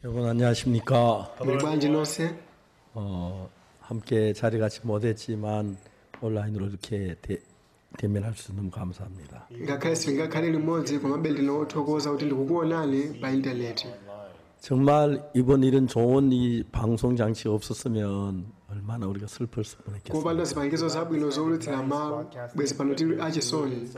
여러분 안녕하십니까? Mirwanji nonse 함께 자리 같이 못했지만 온라인으로 이렇게 대면할 수 너무 감사합니다. ngakhale singakhaleli mmodzi komabe ndinothokoza kuti ndikukuonani pa intaneti. 정말 이번 일은 좋은 이 방송 장치가 없었으면 얼마나 우리가 슬플 뻔했겠어요. kopanda zipangizo zabwino zowulutsira mawu bwezi pano tili achisoni.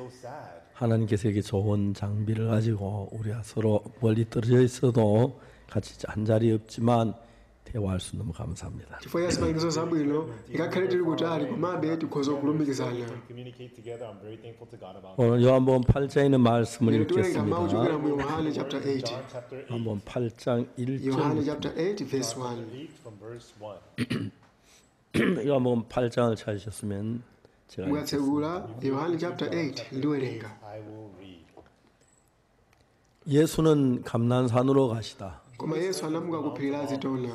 하나님께서 이렇게 좋은 장비를 가지고 우리가 서로 멀리 떨어져 있어도 같이 한 자리 없지만 대화할 수 너무 감사합니다. chifukwa cha zipangizo zabwino ngakhale tili kutali komabe tikhoza kulumikizana. 오늘 요한복음 8장에 있는 말씀을 Tiwerenga mawu 읽겠습니다. chokera mu Yohane chapter 8. 한번 8장 Yohane 1절 chapter 8 verse 1. 요한복음 8장을 찾으셨으면 제가 mukatsegula Yohane chapter 8 ndiwerenga. 예수는 감난산으로 가시다. koma Yesu anamuka ku phiri la Zitona.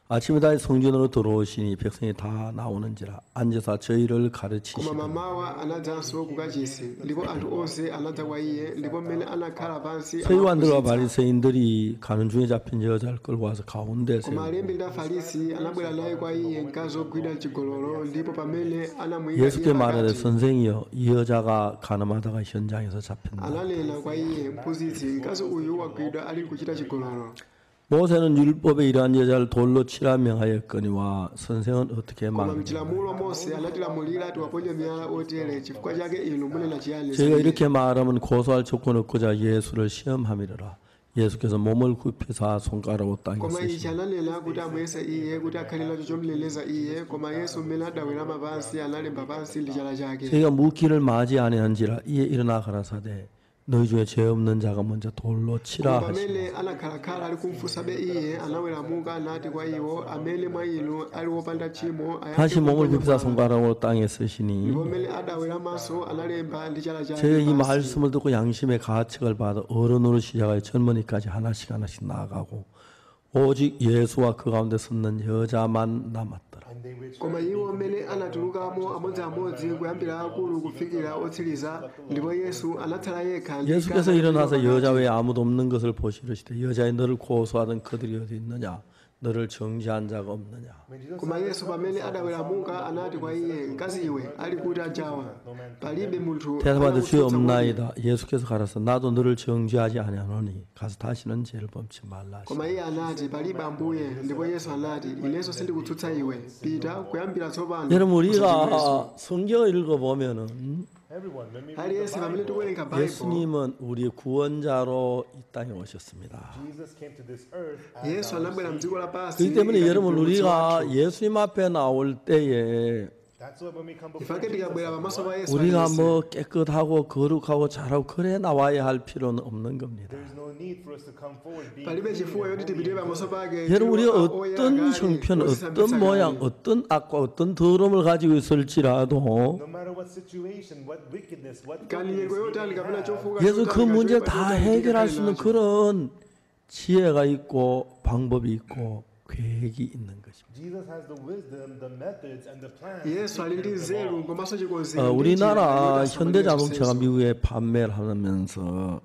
아침에 다시 성전으로 들어오시니 백성이 다 나오는지라 앉아서 저희를 koma 가르치시더니 mamawa anadzanso ku kachisi ndipo anthu onse anadza kwa iye ndipo mmene anakhala pansi 서기관들과 amaphunzitsa. 바리새인들이 가는 중에 잡힌 여자를 끌고 와서 가운데 koma 세우고 alembi ndi afarisi anabwera naye kwa iye mkazi ogwidwa chigololo ndipo pamene anamuyika 예수께 iye 말하되 pakati, 선생이여 이 여자가 가늠하다가 현장에서 잡혔다. ananena kwa iye mphunzitsi mkazi uyu wagwidwa ali kuchita chigololo. 모세는 율법에 이러한 여자를 돌로 치라 명하였거니와 선생은 어떻게 koma 말하느냐. mchilamulo Mose anatilamulira tiwaponye miyala otere chifukwa chake inu munena chiyani? 저희가 이렇게 말하면 고소할 조건 없고자 예수를 시험함이라. 예수께서 몸을 굽혀서 손가락으로 땅에 koma ichi 쓰시니 ananena kuti amuyese iye kuti akhale chomuleleza iye koma Yesu mmene adawirama pansi analemba pansi ndi chala chake. 저희가 묵기를 맞이 아니한지라 이에 일어나 가라사대 너희 중에 죄 없는 자가 먼저 돌로 치라 koma 하시니 pamene anakhalakhala ali kumfunsabe iye anaweramuka anati kwa iwo amene mwa inu ali wopanda tchimo 다시 몸을 굽혀서 ndipo 손가락으로 땅에 쓰시니 mmene adaweramanso analemba ndi chala chake. 저희가 이 pansi. 말씀을 듣고 양심의 가책을 받아 어른으로 시작하여 젊은이까지 하나씩 나아가고 오직 예수와 그 가운데 섰는 여자만 남았더라. koma iwo mmene anatulukamo amodziamodzi kuyambira akulu kufikira otsiriza ndipo Yesu anatsala yekha ndi 예수께서 gaza 일어나서 limodzi. 여자 외에 아무도 없는 것을 보시르시되 여자의 너를 고소하던 그들이 어디 있느냐 너를 정죄한 자가 없느냐. koma Yesu pamene adaweramuka anati kwa iye mkazi iwe ali kuti ajawa palibe munthu 대답하되 주여 anamutsutsa kodi. 없나이다. 예수께서 가라사 나도 너를 정죄하지 아니하노니 가서 다시는 죄를 범치 말라 하시니 koma iye anati palibe ambuye ndipo Yesu anati inenso sindikutsutsa iwe pita kuyambira tsopano 여러분 usachimwenso. 우리가 성경을 읽어보면은 aliyense pamene tikuwerenga Bible 예수님은 우리의 구원자로 이 땅에 오셨습니다. Yesu anabwera mdziko lapansi 그렇기 때문에 ngati 여러분 mpulumutsi 우리가 wathu. 예수님 앞에 나올 때에 ifake tikabwera pamaso pa Yesu 우리가 aliyense, 뭐 깨끗하고 거룩하고 잘하고 그래 나와야 할 필요는 없는 겁니다. palibe chifukwa yoti tipite pamaso pake 여러분 우리가 tili 어떤 oyera 형편, kale, 어떤 osisambitsa 모양, kale. 어떤 악과 어떤 더러움을 가지고 있을지라도 kani yego yotani kapena chofuka 예수 그 chotani 문제를 kachoyipa 다 chotani 해결할 수 있는 tikakhala nacho. 그런 지혜가 있고 방법이 있고 계획이 있는 것입니다. Yesu ali ndi nzeru komanso chikonzero ndi 우리나라 njira 현대 yoti 자동차가 asamalire 미국에 판매를 하면서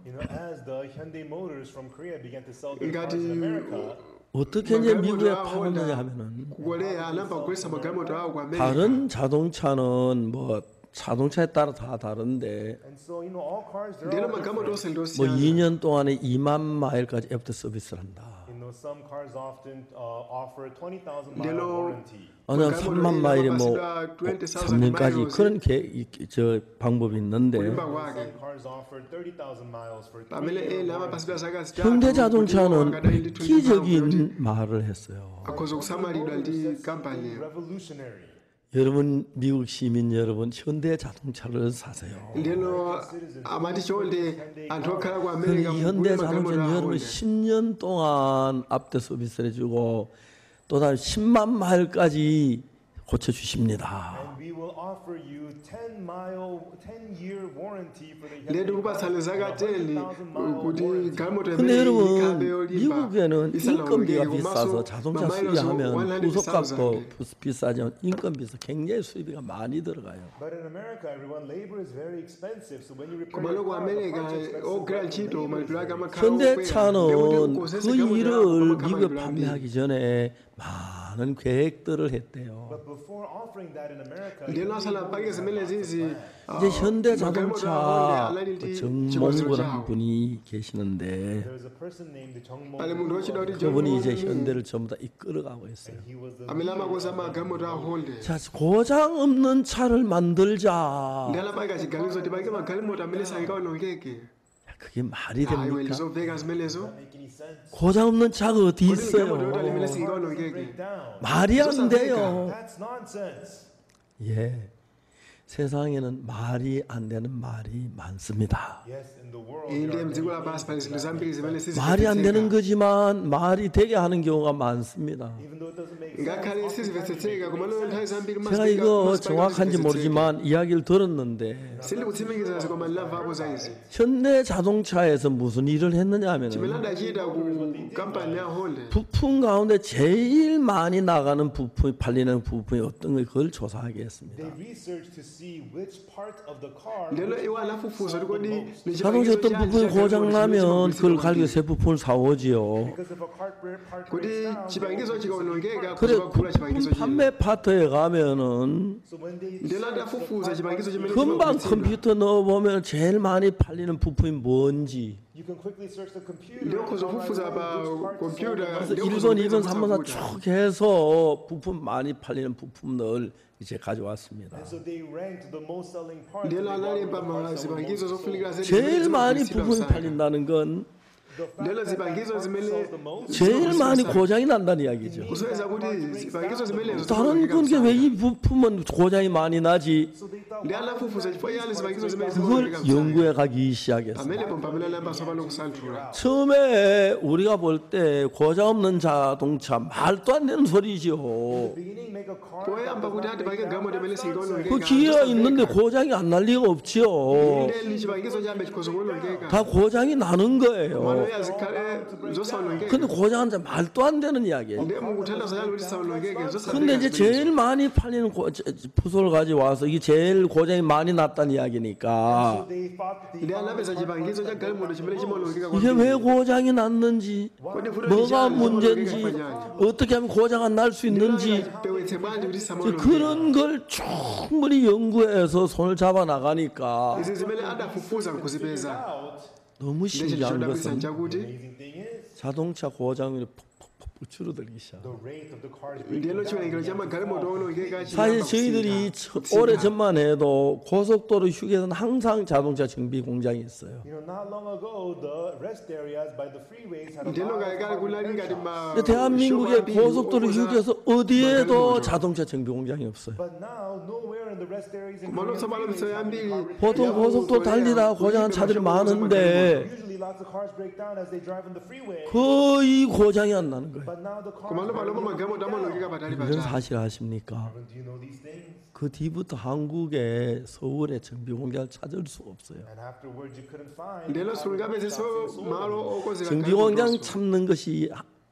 어떻게 이제 미국에 팔았느냐 하면은 kukoleya anamba kugulitsa magalimoto awo ku America. 다른 자동차는 뭐 자동차에 따라 다 다른데 ndilo magalimoto onse 뭐 ndosiyana 2년 동안에 2만 마일까지 애프터 서비스를 한다. Some cars often offer 20,000 mile ndilo warranty. 어느 3만 마일에 뭐 3년까지 그런 저 방법이 있는데 kulimba kwake Some cars offer 30,000 miles for 3 pamene years. ena amapatsidwa zaka zitatu 현대 자동차는 kuti akadali ndi 20,000 획기적인 말을 했어요. akhoza kusamalidwa ndi kampani. Revolutionary. 여러분 미국 시민 여러분 현대 자동차를 사세요. ndilo amati chonde anthu okhala ku 그 America 현대 kugula magalimoto 자동차는 여러분 awo 10년 동안 앞대 서비스를 해주고 또 다음 10만 마일까지 고쳐주십니다. And we will offer you 10-year warranty for the lero kubatsandiza kateni kuti galimoto 근데 imene 여러분 ikhambe yolimba 미국에는 인건비가 이살라오게 비싸서 자동차 수리하면 마마일러스 부속값도 100,000. 비싸지만 인건비에서 굉장히 수리비가 많이 들어가요. But in America, everyone, labor is very expensive. So when you repair kumalo your ku car, the america parts expensive, ogula but the ntchito labor is malipiro very ake amakhala 현대차는 그 일을 미국에 판매하기 판매하기 전에 많은 계획들을 했대요. But before offering that in America, ndeno asala mpake zimene zizi 이제 현대자동차 magalimoto 정몽구라는 분이 계시는데 there's a person named Jung Mo. pali munthu wochita kuti 그분이 이제 현대를 전부 다 이끌어가고 있어요. He was the amene amakonza magalimoto a honda 자, 고장 없는 차를 만들자. ndi anapanga chiganizo kuti pake magalimoto amene sangaonongeke 그게 말이 iwe 됩니까? ndizomveka zimenezo make any sense. 고장 없는 차가 어디 kodi galimoto yoti 있어요? amene singaonongeke Break down. 말이 안 돼요. That's nonsense. 예, 세상에는 말이 안 되는 말이 많습니다. Yes, in the world, inde there are mdziko many lapansi pali things zinthu zambiri zimene 말이 안 되는 sizimvetsetseka 거지만 말이 되게 하는 경우가 많습니다. even though it doesn't make sense. ngakhale sizimvetsetseka komano nthawi zambiri 제가 이거 정확한지 모르지만 이야기를 들었는데 sindikutsimikiza koma ndinamvapo za izi 현대 자동차에서 무슨 일을 했느냐 chimene 하면은 adachita ku kampani ya honda 부품 가운데 제일 많이 나가는 부품이 팔리는 부품이 어떤 걸 그걸 조사하게 했습니다. They researched to see which part of the car ndeno iwo anafufuza kuti kodi ni 자동차 어떤 부품이 고장 나면 그걸 가지고 새 부품을 사오지요. because if a part breaks kuti down, chipangizo chikaonongeka 그래 kuzoba kugula 부품 chipangizo chino 판매 파트에 가면은 so when they ndeno adafufuza chipangizo chimene 금방 chimagulitsidwa. 컴퓨터 넣어보면 제일 많이 팔리는 부품이 뭔지 you can quickly search the computer. ndiko and kuzofufuza find out which pa part is sold kompyuta the most. 그래서 1번, 2번, 3번 쭉 해서 부품 많이 팔리는 부품들 이제 가져왔습니다. And so they ranked the most selling parts. ndeno and they got rid of the analemba parts that were zipangizo most zofunikira sold. zedi 제일 많이 zimagulitsidwa 부품이 msanga. 팔린다는 건 The fact ndeno that that zipangizo part zimene sells the most, 제일 많이 고장이 난다는 이야기죠. kusonyeza kuti zipangizo zimenezo 다른 건 왜 이 부품은 고장이 많이 나지? so they thought, ndi anafufuza chifukwa yani zipangizo zimene 그걸 zimaonongeka 연구해 가기 시작했어요. pamenepo pamene anayambanso pano kusanthula 처음에 우리가 볼 때 고장 없는 자동차 말도 안 되는 소리죠. beginning make a car poyamba kuti ati pake galimoto imene singaonongeka 그 기회가 있는데 고장이 안 날 리가 없지요. inde ndi chipangizo chabe chikhoza kuonongeka 다 고장이 나는 거예요. manoya zikhale zosaonongeka 근데 고장은 말도 안 되는 이야기예요. ndi mukuthandaza yani kuti saonongeke 근데 이제 zosaonongeka 제일 많이 팔리는 부소를 가지고 와서 이게 제일 고장이 많이 났다는 이야기니까 so they thought the ndi anapeza chipangizo cha galimoto chimene chimaonongeka 이게 왜 고장이 났는지 뭐가 문제인지 어떻게 하면 고장 안 날 수 있는지 pewetse bwanji kuti 이제 samonongeka 그런 걸 충분히 연구해서 손을 잡아 나가니까 izi zimene adafufuza kuzipeza out. 너무 신기한 chodabwisa 것은 nchakuti Amazing thing is 자동차 고장률이 푹푹푹 줄어들기 시작. the rate of the cars ndiyeno chiwerengero cha magalimoto onongeka 사실 저희들이 오래 전만 해도 고속도로 휴게소는 항상 자동차 정비 공장이 있어요. You know, not long ago, the rest areas by the freeways had a ndiyeno lot of kalekale car kunali repair ngati shops. ma 근데 대한민국의 고속도로 휴게소 어디에도 자동차 정비 공장이 없어요. But now, nowhere in the rest areas in malo Korean samalo freeways have ambiri any car repair 보통 shops. 고속도로 달리다 고장한 차들이 많은데 Usually, lots of cars break down as they drive on the freeway. 거의 고장이 안 나는 거예요. But now the cars kumalo pano barely magalimoto break amanongeka down. patali 이런 patali 사실 아십니까? Do you know these things? 그 뒤부터 한국에 서울에 정비 공장을 찾을 수가 없어요. And afterwards, you couldn't find. ndiyeno car repair shops sulungapezeso in Seoul. malo okonzera 정비 공장 찾는 것이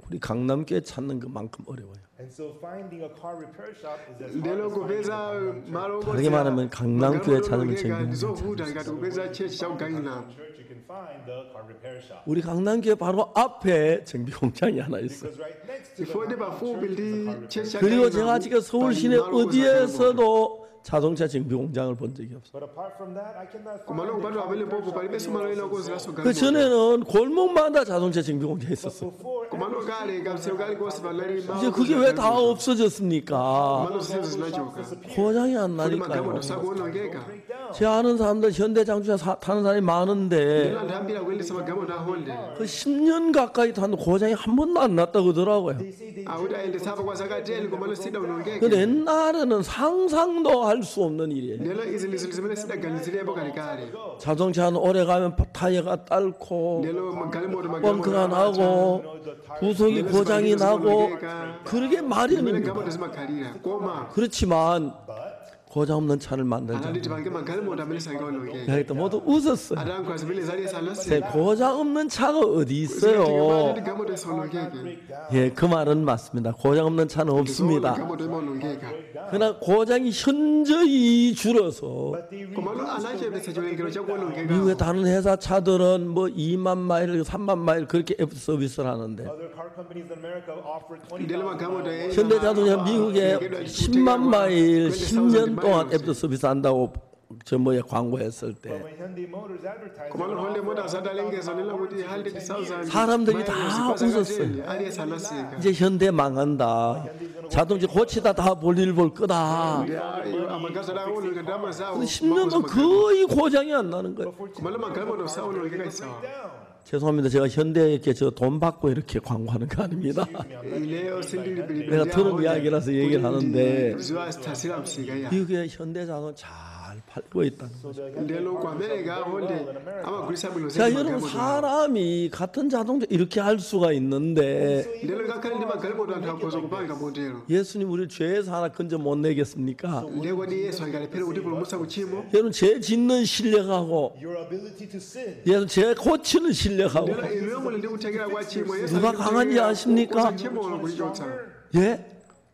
우리 강남교에 찾는 것만큼 어려워요. And so finding a car repair shop is as hard ndiyeno as finding kupeza a car malo 다르게 말하면 강남교에 찾으면 정비 ndizovuta ngati kupeza chechi cha kuganina church. You can find the car repair shop. 우리 강남교회 바로 앞에 정비 공장이 하나 있어요. Because right next to the ifode pafupi church is a ndi car repair chechi cha 그리고 kuganina 제가 지금 서울 시내 pali malo okonzera 어디에서도 자동차 정비 공장을 본 적이 없어요. But apart from that, I cannot find kumalo a kupatula car pamene repair popo shop palibenso anywhere malo ena else in okonzeraso Seoul. 그 galimoto 전에는 골목마다 자동차 정비 공장이 But 있었어요. before, kumalo kale kamsero kalikonse panali 이제 그게 왜 다 없어졌습니까? malo zonsezi zinachoka 고장이 안 kodi 나니까요. magalimoto sakuonongeka break down. 제 아는 사람들 현대 장주차 타는 사람이 많은데 내가 담비라 웰리스 마가모 나 홀데 그 10년 가까이 타는 고장이 한 번도 안 났다고 그러더라고요. They say they 아우다 인데 사바과 사가 제일 고만을 쓰다 오는 게 근데 옛날에는 상상도 할 수 없는 일이에요. 내가 이슬이슬 쓰다 갈리스리 해보가니 가리 자동차는 오래 가면 타이어가 딸고 내가 갈모르 벙커가 나고 부속이 고장이 나고 그러게 마련입니다. 가모르스 마 가리라 꼬마 그렇지만 고장 없는 차를 만들자. 아나리 지방게만 갈모르 하면 사가 오는 게 그때 모두 웃었어요. 아랑 과스 빌리 자리에 살았어 제 고장 없는 차가 어디 있어요? 가모르 손을 게 예, 그 말은 맞습니다. 고장 없는 차는 없습니다. 가모르 모는 게가 그러나 고장이 현저히 줄어서 but they 고마로 아나제에서 저는 그런 저 오는 게가 미국의 다른 회사 차들은 뭐 2만 마일, 3만 마일 그렇게 애프터 서비스를 하는데 other car companies in America offer 20,000 내가 가모르 현대자동차 미국에 10만 마일 10년 동안 애프터 서비스 한다고 저 뭐에 광고했을 때 When Hyundai Motors advertised 고마로 홀레 모다 사달링게서 내가 우리 할때 비싸서 사람들이 다 웃었어요. 아리에 살았으니까 이제 현대 망한다. 자동차 고치다 다 볼일 볼 거다. 아마 가서라 오는 게 남아 싸우 10년도 거의 고장이 안 나는 거예요. 고말로만 갈모르 싸우는 게가 있어 죄송합니다. 제가 현대에게 저 돈 받고 이렇게 광고하는 거 아닙니다. 내가 들은 이야기라서 얘기를 하는데 미국의 현대 자동차 잘 팔고 있다는 거죠. 자, 여러분 사람이 같은 자동차 이렇게 할 수가 있는데 예수님 우리 죄에서 하나 건져 못 내겠습니까? 여러분 죄 짓는 실력하고 your ability to sin. 예수 죄 고치는 실력하고 누가 강한지 아십니까? 예?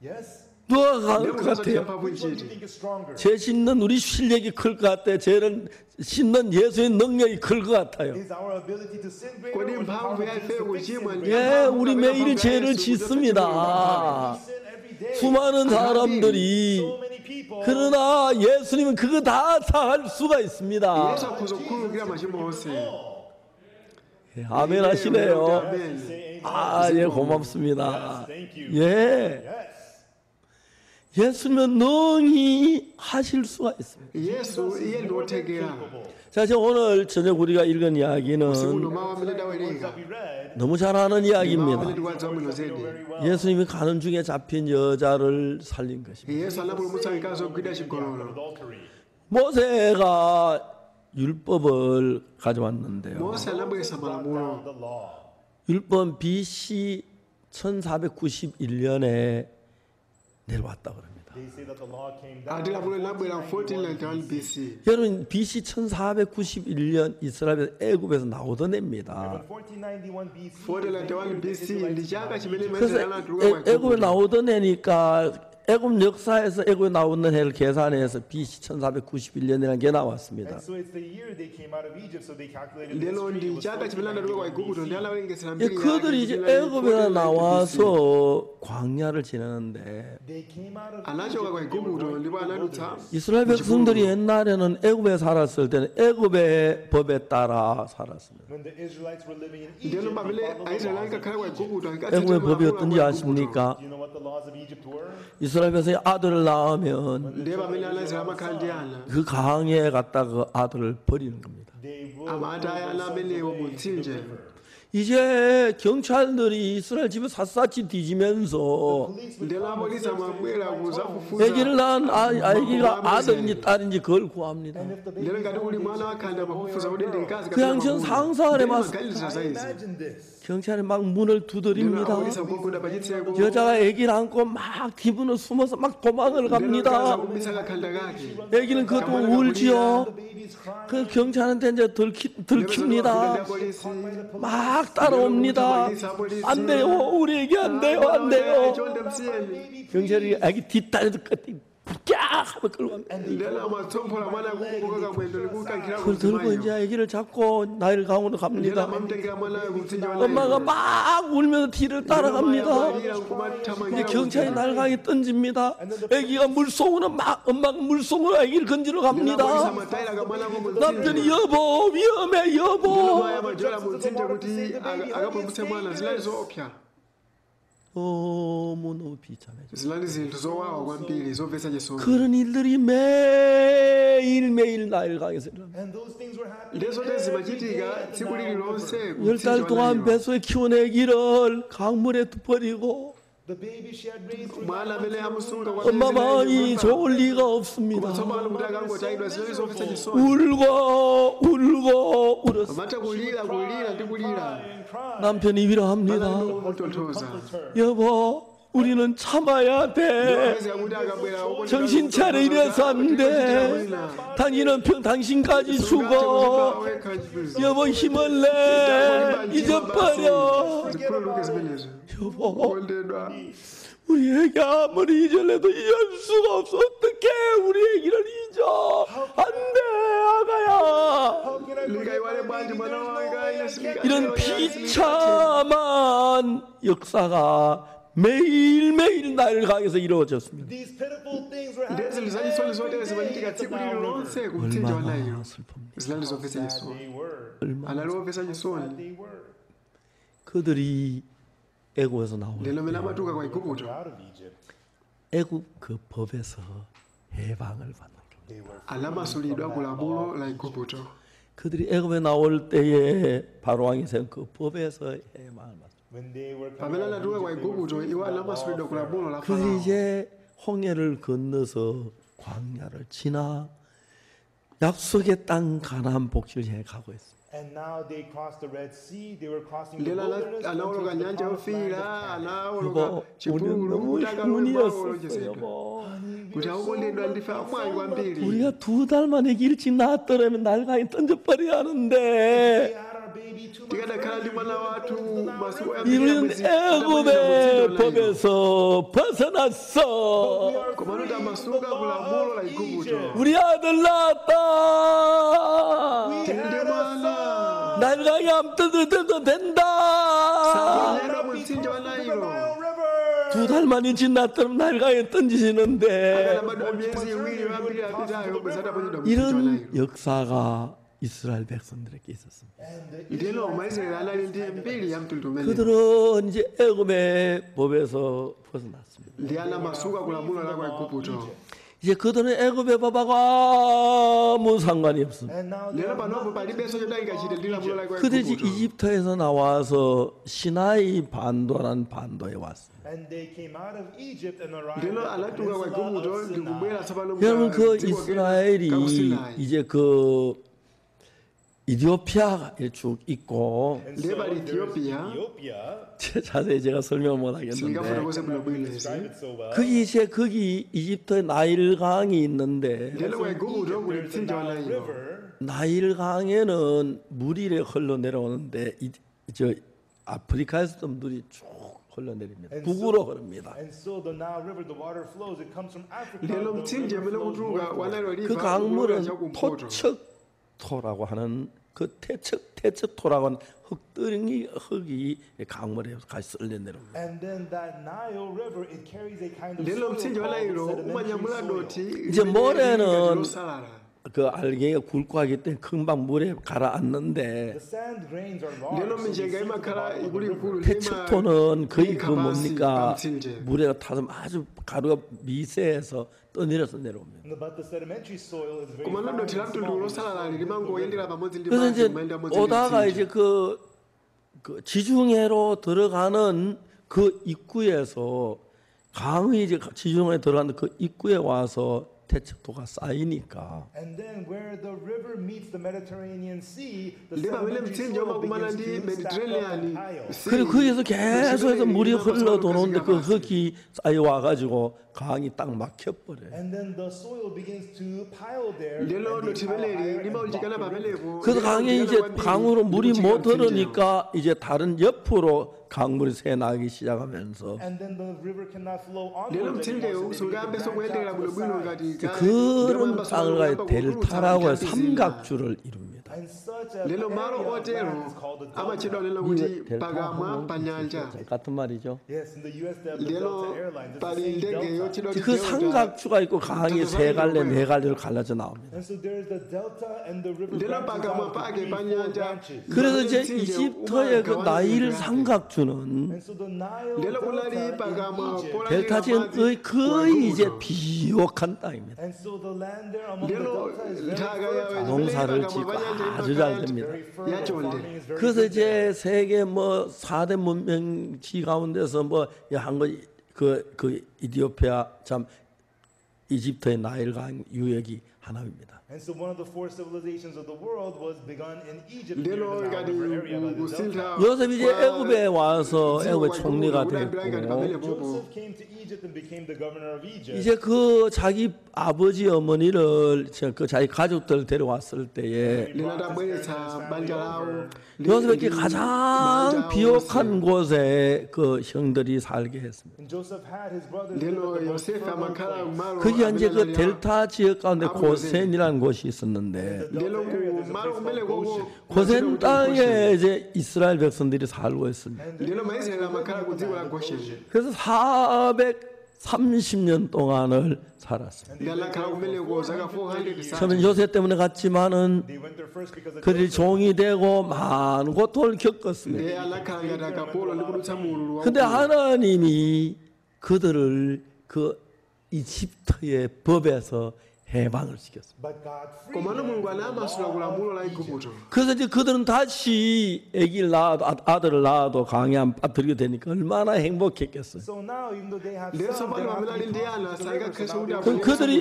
Yes. 누가 강할 것 같아요? Which one do you think is stronger? 죄 짓는 우리 실력이 클 것 같아요. 죄를 씻는 예수의 능력이 클 것 같아요. Is our ability to sin greater or the power of Jesus to fix sin? 예, 우리 매일 죄를 짓습니다. We sin every day. 수많은 사람들이 So many people. 그러나 예수님은 그거 다 할 수가 있습니다. 예, 아멘 하시네요. 아, 예, 고맙습니다. 예. 예수님은 능히 하실 수가 있습니다. 예수 이해 못하게야. 자, 지금 오늘 저녁 우리가 읽은 이야기는 너무 잘 아는 이야기입니다. 예수님이 가는 중에 잡힌 여자를 살린 것입니다. 예수 알라불 무사니까서 그다시 거로. 모세가 율법을 가져왔는데요. 모세 알라불에서 말하고 The law. 율법 BC 1491년에 내려왔다 그럽니다. They say that the law came down. 아들라불 라불랑 1491 BC. 여러분 BC 1491년 이스라엘 애굽에서 나오던 애입니다. 1491 BC. 1491 BC 리자가 지면에 그래서 애굽에 나오던 애니까 애굽 역사에서 애굽에 나오는 해를 계산해서 BC 1491년이라는 게 나왔습니다. And so it's the year they came out of Egypt, so they calculated this 내놓은 year was 리자가 지면에 나오고 구구도 내라는 게 예, 사람들이 그들이 이제 애굽에 나와서 광야를 지내는데 they came out of 안아줘가 구구도 리바나루타 이스라엘 백성들이 옛날에는 애굽에 살았을 때는 애굽의 법에 따라 살았습니다. when the Israelites were living in Egypt. 내는 They 바벨레 followed the 아이스라엘과 law. 카라와 구구도 애굽의 법이 어떤지 아십니까? Do you know what the laws of Egypt were? 이스라엘 백성이 아들을 낳으면 내 바벨레 아이스라엘과 칸디아나 그 강에 갔다 그 아들을 버리는 겁니다. They will 아마다야 라벨레 오무틴제 이제 경찰들이 이스라엘 집에 샅샅이 뒤지면서 내라버리 사마부에라고 자푸푸자 아기를 낳은 아기가 아들인지 딸인지 그걸 구합니다. 내는 가도 우리 마나 칸다 바푸푸자 우리 가스 그냥 전 상상 안에 막 imagine this. 경찰이 막 문을 두드립니다. 여자가 아기를 안고 막 뒤문을 숨어서 막 도망을 갑니다. 아기는 그것도 울지요. 그 경찰한테 이제 들킵니다. 막 따라옵니다. 안 돼요. 우리 애기 안 돼요. 안 돼요. 경찰이 아기 뒷다리도 끝에 쫙 하면 끌고 갑니다. 그걸 들고 이제 아기를 잡고 나이를 강으로 갑니다. 엄마가 막 울면서 뒤를 따라갑니다. 이제 경찰이 날강에 던집니다. 아기가 물속으로 막 엄마가 물속으로 아기를 건지러 갑니다. 남편이 여보 위험해 여보. 너무너무 비참해져. zinali zinthu zowawa kwambiri zomvetsa chisoni. 그런 일들이 매일매일 나일 강에서 일어납니다. And those things were happening. ndizo zimachitika tsiku lililonse 10달 동안 뱃속에 키운 아기를 강물에 버리고 The baby she had raised through mwana amene amusunga kwa 엄마 miezi 마음이 inayi 좋을 리가 없습니다. tsopano kuti akangotayidwa zinali zomvetsa chisoni. 울고 울었어. amata kulira ndi kulira and crying. 남편이 위로합니다. kumutonthoza. 여보, 우리는 참아야 돼. akazi akuti akabwera 정신 차려 이래서 안 돼. 당신은 당신까지 죽어. 여보 힘을 내. 잊어버려. zikhululuke zimenezo. 여보, kondedwa 우리 애기 아무리 잊으려도 잊을 수가 없어. 어떻게 우리 애기를 잊어? 안 돼, 아가야. lingayiwale bwanji mwana wanga inasimika 이런 비참한 역사가 매일매일 나를 강에서 이루어졌습니다. These pitiful things were ndezi happening. lizalisoni zotere zimachitika tsiku lililonse kumtsinje wa nailo 얼마나 슬픕니까? zinali zomvetsa chisoni. They were. anali omvetsa chisoni. They were. 그들이 애굽에서 나오는 lero mene amatuka kwa igupto Out of Egypt. 애굽 그 법에서 해방을 받는 거예요. They were. anamasulidwa ku lamulo la igupto. 그들이 애굽에 나올 때에 바로왕이 세운 그 법에서 해방을 받는 When they were pamene coming out anatuka of kwa Egypt, they were igupto free iwo from the law anamasulidwa of ku lamulo la 그들이 farao. 이제 홍해를 건너서 광야를 지나 약속의 땅 가나안 복지를 향해 가고 있습니다. And now they crossed the Red Sea. They were crossing the lero wilderness anawoloka until the nyanja promised land yofiira of Canaan. anawoloka 여보, 우리는 chipululu 너무 kuti akalowe malo 행운이었었어요. olonjezedwa. 여보. kuti akukondedwa ndife amwayi kwambiri. 우리가 2달 만에 일찍 낳았더라면 날강에 던져버려야 We 하는데 had our baby 2 months tikadakhala ndi mwana wathu masiku 이런 애굽의 법에서 벗어났어. komano tamasuka ku lamulo la igupto. 우리 아들 낳았다. tinde mwana 날강에 안 던져도 된다. lero mu mtsinje wa nailo 2달만 일찍 낳았더라면 날강에 던지시는데 akanabadwa miyezi iwiri ambiri apitayo bwezataponyedwa mu mtsinje wa 이런 nailo. 역사가 이스라엘 백성들에게 있었습니다. lero maisraeli anali ndi mbiri ya mtundu umene 그들은 이제 애굽의 법에서 벗어났습니다. ndi anamasuka ku lamulo la kwa igupto. 이제 그들은 애굽의 법하고 아무 상관이 없습니다. And now lero panopo palibenso chodayikachite ndi lamulo la kwa 그들이 igupto. 이집트에서 나와서 시나이 반도라는 반도에 왔습니다. and they came out of Egypt and arrived lero at the anatuka kwa peninsula igupto of ndi Sinai. kubwera tsopano 여러분 그 dziko 이스라엘이 ku Sinai. 이제 그 이디오피아가 쭉 있고 And Leba so there's Ethiopia. Ethiopia. 자세히 제가 설명을 못 싱가포르 하겠는데 곳에 I'm not going to 불러보이는 describe it so well. 거기 이제 거기 이집트 나일강이 있는데 lero kwa igupto kuli There's the mtsinje wa Nile nailo. River. 나일강에는 물이 이렇게 흘러 내려오는데 저 아프리카에서도 물이 쭉 흘러내립니다. 북으로 흐릅니다. And so the Nile River, the water flows. It comes from Africa. lero The mtsinje river umene flows kutuluka wa northward. nailo 그 river 강물은 ulowera kumpoto. 토척토라고 하는 그 태척토라고 하는 흙이 강물에 같이 쓸려 내려옵니다. And then that Nile River, it carries a kind of lero soil mtsinje wa called nailo sedimentary umanyamula soil. doti 이제 limene 모래는 losalala. 그 알갱이가 굵고 하기 때문에 금방 물에 가라앉는데 The sand grains are large. lero so they minjenga sink to the imakhala bottom of the ikuli river. ikulu 태척토는 거의 그 뭡니까 mtsinje. 물에 타서 아주 가루가 미세해서 떠내려서 내려옵니다. But the sedimentary soil is very komano fine doti la and mtundu small. losalala limangoyendera pamodzi ndi 그래서 madzi 이제 kumayenda pamodzi ndi 오다가 이제 mtsinje. 그 지중해로 들어가는 그 입구에서 강이 이제 지중해에 들어가는 그 입구에 와서 태척토가 쌓이니까 And then where the river meets the Mediterranean Sea, the ndi pamene sedimentary mtsinje soil umakumana begins ndi to stack up mediterranean and pile. sea. 그리고 거기에서 계속해서 물이 흘러 들어오는데 그 흙이 흙이 쌓여 와가지고 강이 딱 막혀버려요. And then the soil begins to pile there. lero and they doti pile higher limeneli and limaunjikana block the river. pamenepo 그래서 강에 이제 강으로 물이 못 흐르니까 이제 다른 옆으로 강물이 새나기 시작하면서 And then the river cannot flow lero onwards mtsinjeyo anymore. So they sungambe begin to sokuyendera branch out to the bwinobwino sides. ngati 그런 땅을 가야 델타라고 해서 삼각주를 이룹니다. And such a lero malo area of otero land is called the delta. amachedwa nena kuti pakamwa pa nyanja. 같은 말이죠. Yes, in the US they have the lero Delta Airlines. It's the pali same ndege delta. yochedwa 그 kuti 삼각주가 있고 강이 세 갈래 네 갈래로 갈라져 나옵니다. And so there is the delta and the river lero branches pakamwa out pake to pa three, four nyanja. branches. 그래서 이제 이집트의 그 나일 삼각주는 And so the Nile lero Delta kulali in pakamwa Egypt. 델타 지역의 거의 이제 비옥한 땅입니다. And so the land there among the lero delta is very daga fertile. 농사를 짓고 아주 잘 됩니다. Very fertile. 야좋은데. Farming is very 그래서 good. 이제 세계 뭐 4대 문명지 가운데서 뭐 한 거 그 이디오피아 참 이집트의 나일강 유역이 하나입니다. And so one of the four civilizations of the world was begun in Egypt. lero near the ngati Nile River area by the delta. kusinthha 요셉이 이제 애굽에 와서 애굽의 총리가 됐고 Joseph came to Egypt and became the governor of Egypt. 이제 그 자기 아버지 어머니를 그 자기 가족들 데려왔을 때에 lina tabweretsa banja lawo 요셉에게 가장 비옥한 곳에 그 형들이 살게 했습니다. And Joseph had his brothers lero live in the most yosefe fertile amakhala place. kumalo 거기가 이제 그 amene 델타 지역 가운데 고센이라는 곳이 있었는데 lero kumalo kumene koko 고센 땅에 이제 이스라엘 백성들이 살고 있습니다. lero maisraeli amakhala ku dziko la gosheni 그래서 430년 동안을 살았습니다. ndalakhala kumeneko zaka 400 처음엔 요셉 때문에 갔지만은 They went there first because of 그들이 종이 되고 많은 고통을 겪었습니다. ndiye anakhala ngati akapolo ndi kudutsa mululu 근데 하나님이 그들을 그 이집트의 법에서 해방을 시켰습니다. but God freed komano them mulungu from the anamasula law kulamulo la of Egypt. igupto 그래서 이제 그들은 다시 아기를 낳아도 아들을 낳아도 강에 안 빠뜨리게 되니까 얼마나 행복했겠어요. So now even though they have lero sons, they tsopano don't have pamene ali to ndi be ana crossed the river. saikakheso So kuti now 그럼 그들이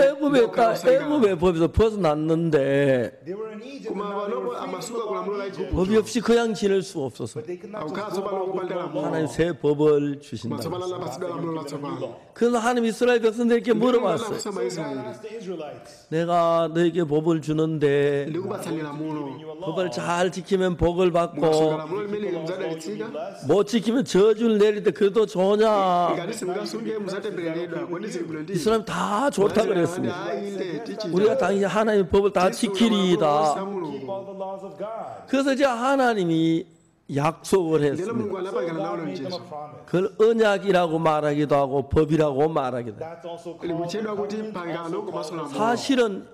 애굽의 법에서 벗어났는데 they were in Egypt and koma now they panopo were free from the amasuka law kulamulo la of Egypt. 법이 없이 그냥 지낼 수 없어서 But they could not akukhala just go tsopano out with kupanda no law. 하나님 새 법을 koma 주신다. tsopano anapasidwa lamulo la Give them a new tsopano law. 그래서 하나님 이스라엘 백성들에게 물어봤어요. anafusa So God maisraeli asked the Israelites, 내가 너에게 법을 주는데 ndikupatsani lamulo giving you a law. 법을 잘 지키면 복을 mukasunga 받고 lamulo limene Laws will you muzadalitsika blessed. 못 지키면 저주를 내릴 때 그래도 좋냐? ngati simungasunge muzatembereredwa kodi zili bwino ndi 이 사람 다 좋다 그랬습니다. ainde tichita 우리가 당연히 하나님의 법을 다 지키리이다. Keep all the laws of God. 그래서 이제 하나님이 약속을 lero 했습니다. mulungu So anapangana nawo God made them lonjezo a promise. 그걸 언약이라고 말하기도 하고 법이라고 말하기도 해요. That's also kuli called kutchedwa kuti covenant, pangano also komanso called lamulo 사실은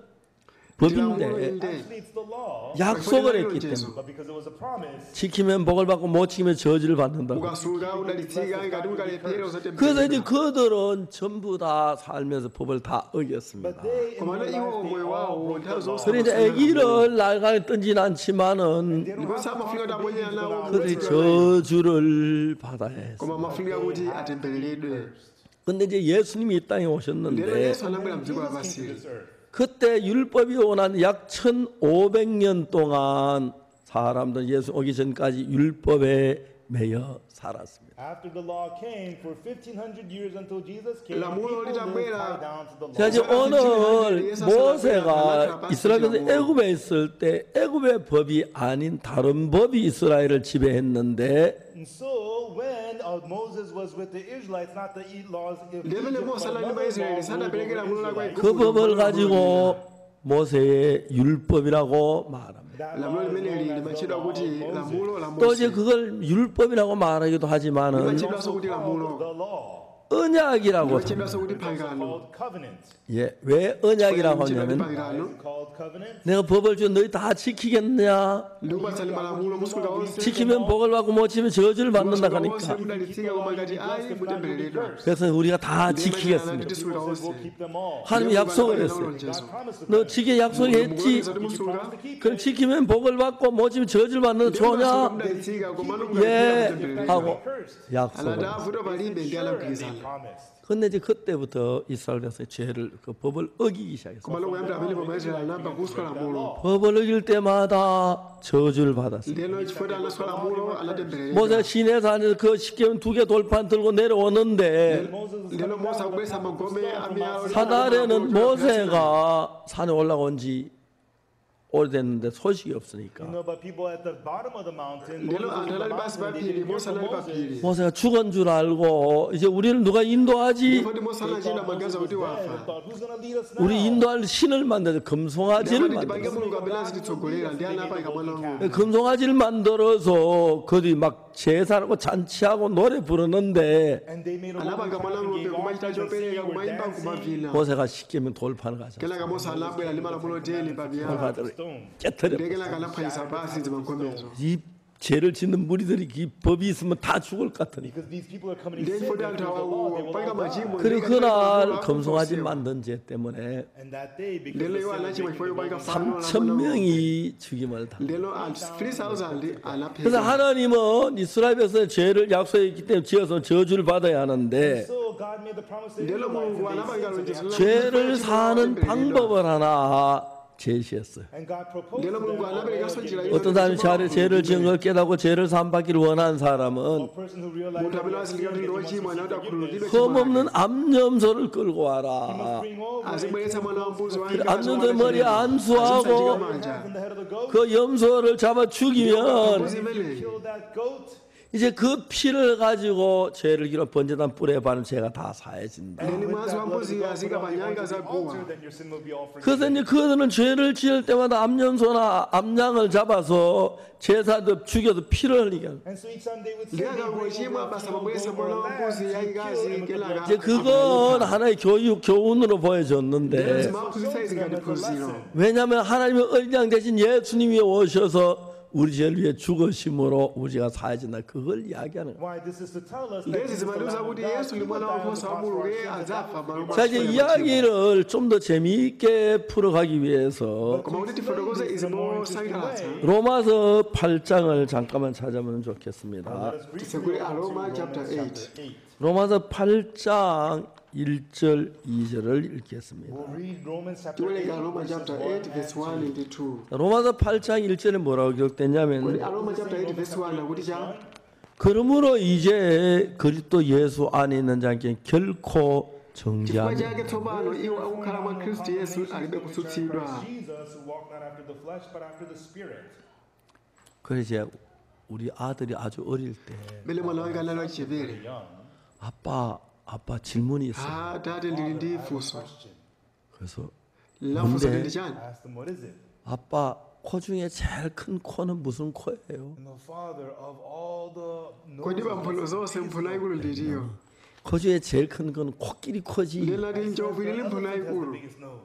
법인데 Actually, it's the law, 약속을 했기 때문에 but because it was a promise, 지키면 복을 받고 못 지키면 저주를 받는다고. mukasunga udalitsika ngati mukalepera 그래서 이제 uzatembereredwa 그들은 전부 다 살면서 법을 다 but 어겼습니다. they in komano their 이wo life, they moyo all wawo broke the nthawi law. zonse 그런데 아기를 날강에 던진 않지만은 They don't ndipo have to samafunika cross the taponyera babies nawo without 그들이 river. 저주를 받아야 했어요. koma mafunika kuti atembereredwe 근데 이제 예수님이 이 땅에 lero 오셨는데 yesu anabwera mdziko Jesus came to lapansi this earth. 그때 율법이 오난 약 1500년 동안 사람들 예수 오기 전까지 율법에 매여 살았습니다. After the law came, for 1500 years until Jesus came, lamulo people lived litabwera. tied down to the law. 자 이제 오늘 모세가 이스라엘에서 애굽에 있을 때 애굽의 법이 아닌 다른 법이 이스라엘을 지배했는데 And so when Moses was with the Israelites, not the laws of Egypt, ndemene but mose anali another maisraeli law ruled sanapereke over lamulo la kwa Israelites. 그 법을 가지고 모세의 율법이라고 말합니다. That lamulo law is limene known lili as the limatchedwa law kuti of Moses. lamulo la 또 이제 mose 그걸 율법이라고 말하기도 하지만은 It's limatchedwanso also kuti called lamulo the law. 언약이라고 합니다. limatchedwanso kuti It's also pangano called covenant. 예, 왜 언약이라고 limatchedwa 하냐면 kuti Why pangano is it called covenant? 내가 법을 줘 너희 다 지키겠냐? ndikupatsani malamulo musunga onse 지키면 복을 받고 못 지키면 저주를 받는다 musunga onse 하니까 mudalitsika koma ngati ayi mutembereredwa 그래서 우리가 다 ndimene 지키겠습니다. tisunga Moses onse will keep them all. 하나님이 약속을 했어요. God promised to 너 them. 지게 약속했지? mukulonjeza kuti musunga 그럼 지키면 복을 받고 못 지키면 저주를 받는 좋냐? mudalitsika komano 예 mutembereredwa 하고 Cursed. 약속을. alanda avuto palibe ndi And they alagwirizana promised. 근데 이제 그때부터 이스라엘 백성의 죄를 그 법을 어기기 시작했어요. komano kuyambira pamene maisraeli anayamba kuswa lamulo 법을 어길 때마다 저주를 받았어요. ndeno chifukwa anaswa lamulo anatembereredwa 모세가 시내산에서 그 십계명 2개 돌판 들고 내려오는데 ndeno mose akubweretsa magome amiyalo 사달에는 모세가 산에 올라온 지 오래됐는데 소식이 없으니까 but people at the bottom of the mountain, lelo Moses was anthu in the alali pasi mountain, pa they phiri didn't hear mose from alali pa Moses. phiri 모세가 죽은 줄 알고 이제 우리를 누가 인도하지? foti mose anachita magaza kuti They wafa thought, who's going to lead us now? 우리 인도할 신을 만들어 금송아지를 ndiyamati tipange 만들어. mulungu amene azititsogolera ndi ana apayika mwana wang'ombe 금송아지를 만들어서 거기 막 제사하고 잔치하고 노래 부르는데 And they made a anapanga golden mwana calf and wang'ombe gave kumachita offerings and chopereka singing, were kumayimba dancing. kumavina 모세가 시키면 돌판을 가져. kenaka mose anabwera ndi malamulo teni pa miyala 돌판을 Stone. 깨뜨려. ndiye kenaka anaphwanyisa pasi zimankomezo 이 죄를 짓는 무리들이 이 법이 있으면 다 죽을 것 같으니. Because these people are coming in ndiye sin, foti and anthu there's the law, they awo will payika all die. machimo 그리고 그날 금송아지 만든 죄 때문에 And that day, because ndelo the iwo sin of anachimwa making chifukwa the chopayika golden fano la 3천 mwana wang'ombe 명이 죽임을 당해. ndelo anthu 3000 그래서 anaphedwa 하나님은 이스라엘 백성의 죄를 약속했기 때문에 지어서 저주를 받아야 하는데 So God made the promise to ndelo Israelites, mulungu and they anapanga sinned, so lonjezo they 죄를 사는 방법을 하나 제시했어요. And God proposed ndelo to them mulungu a way anapeleka of sonjira getting 어떤 사람이 죄를 지은 걸 깨닫고 죄를 사함받기를 원하는 사람은 a person who realized munthu that amene he has azindikira sinned, kuti that he ndiwochimwa wants to anati seek forgiveness. akhululukidwe 흠 없는 암염소를 끌고 He 와라. must bring over azibweretsa mwana wambuzi 암염소 머리에 안수하고 manja the head of the goat. 그 염소를 잡아 죽이면 mbuzi If you imeneyi kill that goat, 이제 그 피를 가지고 죄를 기로 번제단 뿔에 바른 죄가 다 사해진다. ndeni with mwazi that blood of the wambuzi goat azika put on the panyanga altar, zaguwa then your sin will be all 그래서 forgiven. 이제 그들은 죄를 지을 때마다 암염소나 암양을 잡아서 제사도 죽여도 피를 흘리게 하는. And so each time they would sin, they ndiyaka bring kuchimwa over a basa female pabweresa goat or mwana a lamb wambuzi to yayikazi kill and put the kenaka 이제 그건 하나의 교훈으로 보여줬는데 zimaphunzitsa izi ngati phunziro 왜냐하면 하나님의 언양 대신 예수님이 오셔서 우리 죄를 위해 죽으심으로 우리가 사해진다. 그걸 이야기하는 거예요. Why this is to tell us that ndezi Jesus, the zimandiuza Lamb of kuti God, yesu he ndi would mwana die on the wankhosa wa cross for our mulungu sins, and adzafa that malo 자, 이제 이야기를 좀 더 재미있게 풀어가기 위해서 koma kuti tifotokoze izi mosangalatsa 로마서 8장을 잠깐만 찾아보면 좋겠습니다. tisegule aroma chapter 8 로마서 8장 1절 2절을 읽겠습니다. We'll read Romans chapter 8, tiwerenga aroma verses chapter 1 8 verse 1 and 2. and 2 로마서 8장 1절에 뭐라고 기록됐냐면 kodi aroma chapter 8 verse 1 akuti cha 그러므로 이제 그리스도 예수 안에 있는 자에게 결코 chifukwa 정죄함이 chake tsopano iwo akukhala mwa khristu yesu alibe kutsutsidwa Jesus who walked not after the flesh but after the spirit. 그래서 이제 우리 아들이 아주 어릴 때 mene mwana wanga anali wachichepere 아빠 질문이 있어. ah tate ndili ndi funso 그래서 lafunso 뭔데? ndi chani Asked him, what is it? 아빠 코 중에 제일 큰 코는 무슨 코예요? And the father of all the kodi noses pamphuno zonse mphuno yayikulu nditiyo 코 중에 제일 큰 건 코끼리 코지. ndinati njovu ili mphuno has the yayikulu biggest nose.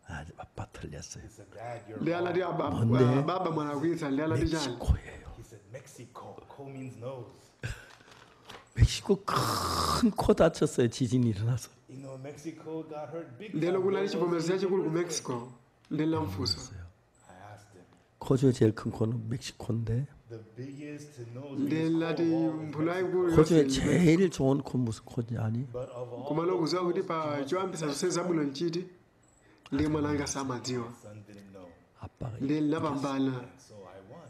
아, 아빠 틀렸어요. He said, Dad, you're ndi wrong. anati 뭔데? baba mwana akuitsa ndi anati chani 멕시코예요. He said, Mexico. Co means nose. 멕시코 큰 코 다쳤어요. 지진이 일어나서. You know, Mexico got hurt big ndeno time. kunali What chivomerezi was the chachikulu ku earthquake? mexico ndinamfunso I asked him. 코 중에 제일 큰 코는 멕시코인데 The biggest nose ndinati mphuno yayikulu 코 중에 yonse 제일 좋은 코 무슨 코인지 아니? but of all kumalo kuziwa kuti pa choyambisa zonse zabwino nchiti ndi mwana wanga samadziwa son didn't know. 아빠가 ndi linapambana And so I won.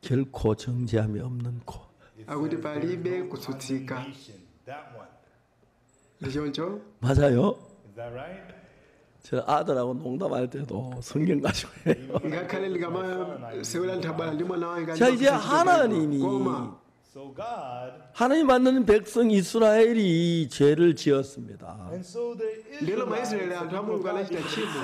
결코 정죄함이 없는 코. It akuti says, palibe "There is no kutsutsika condemnation." That one. ndi choncho 맞아요? Is that right? 저 아들하고 농담할 때도 성경 가지고 해요. ngakhale ndikamasewera nthabwala ndi mwana wanga 자, 이제 하나님이 koma So God, 하나님 만드는 백성 이스라엘이 죄를 지었습니다. and so the ndilo Israelites, maisraeli anthu a mulungu anachita tchimo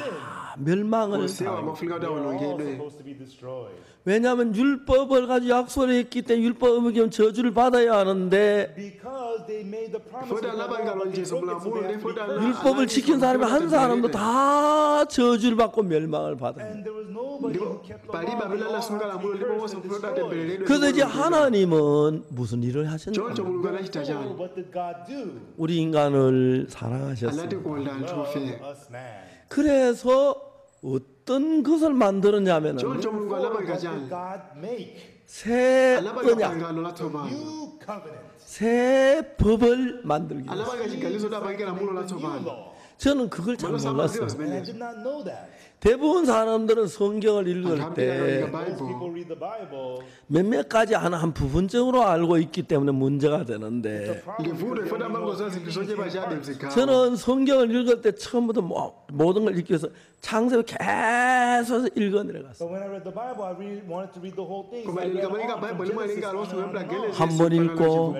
멸망을 onsewa 당하고. mafunika kuti they were all awonongedwe supposed to be destroyed. 왜냐하면 율법을 가지고 약속을 했기 때문에 율법 어기면 저주를 받아야 하는데 Because they made the promise Fota with the anapanga law, but they lonjezo broke it, so they had to be Fota cursed. 율법을 지킨 사람이 한 사람도 다 저주를 받고 멸망을 받아요. And there was nobody who ndipo kept the palibe law. amene They all anasunga had to lamulo be ndipo cursed wonse and mfuno destroyed. atembereredwe 그래서 이제 하나님은 무슨 일을 choncho 하셨냐? mulungu anachita So chani what did God do? 우리 인간을 anati 사랑하셨습니다. kukonda anthu Love ofe us man. 그래서 어떤 것을 만들었냐면은 choncho mulungu What anapanga did chani God make? 새 anapanga 언약, pangano latsopano New covenant. 새 법을 만들기 위해서. anapanga chiganizo kuti apange lamulo The new latsopano law. 저는 그걸 잘 Malo 몰랐어요. samadziwa And I zimenezo did not know that. 대부분 사람들은 성경을 읽을 Alhamdulillah, 때 Most people read the Bible. 몇몇 가지 한 부분적으로 알고 있기 때문에 문제가 되는데 livuno ifuna mangozo zinthu bashade mzikhawo 저는 성경을 읽을 때 처음부터 모든 걸 읽기 위해서 창세기 계속 읽어내려갔어요. So when I read the Bible, I really wanted to read the whole thing. So koma I read likamaliza all from bhaibholi Genesis malinga on loswebla and on. Genesis 한 번 읽고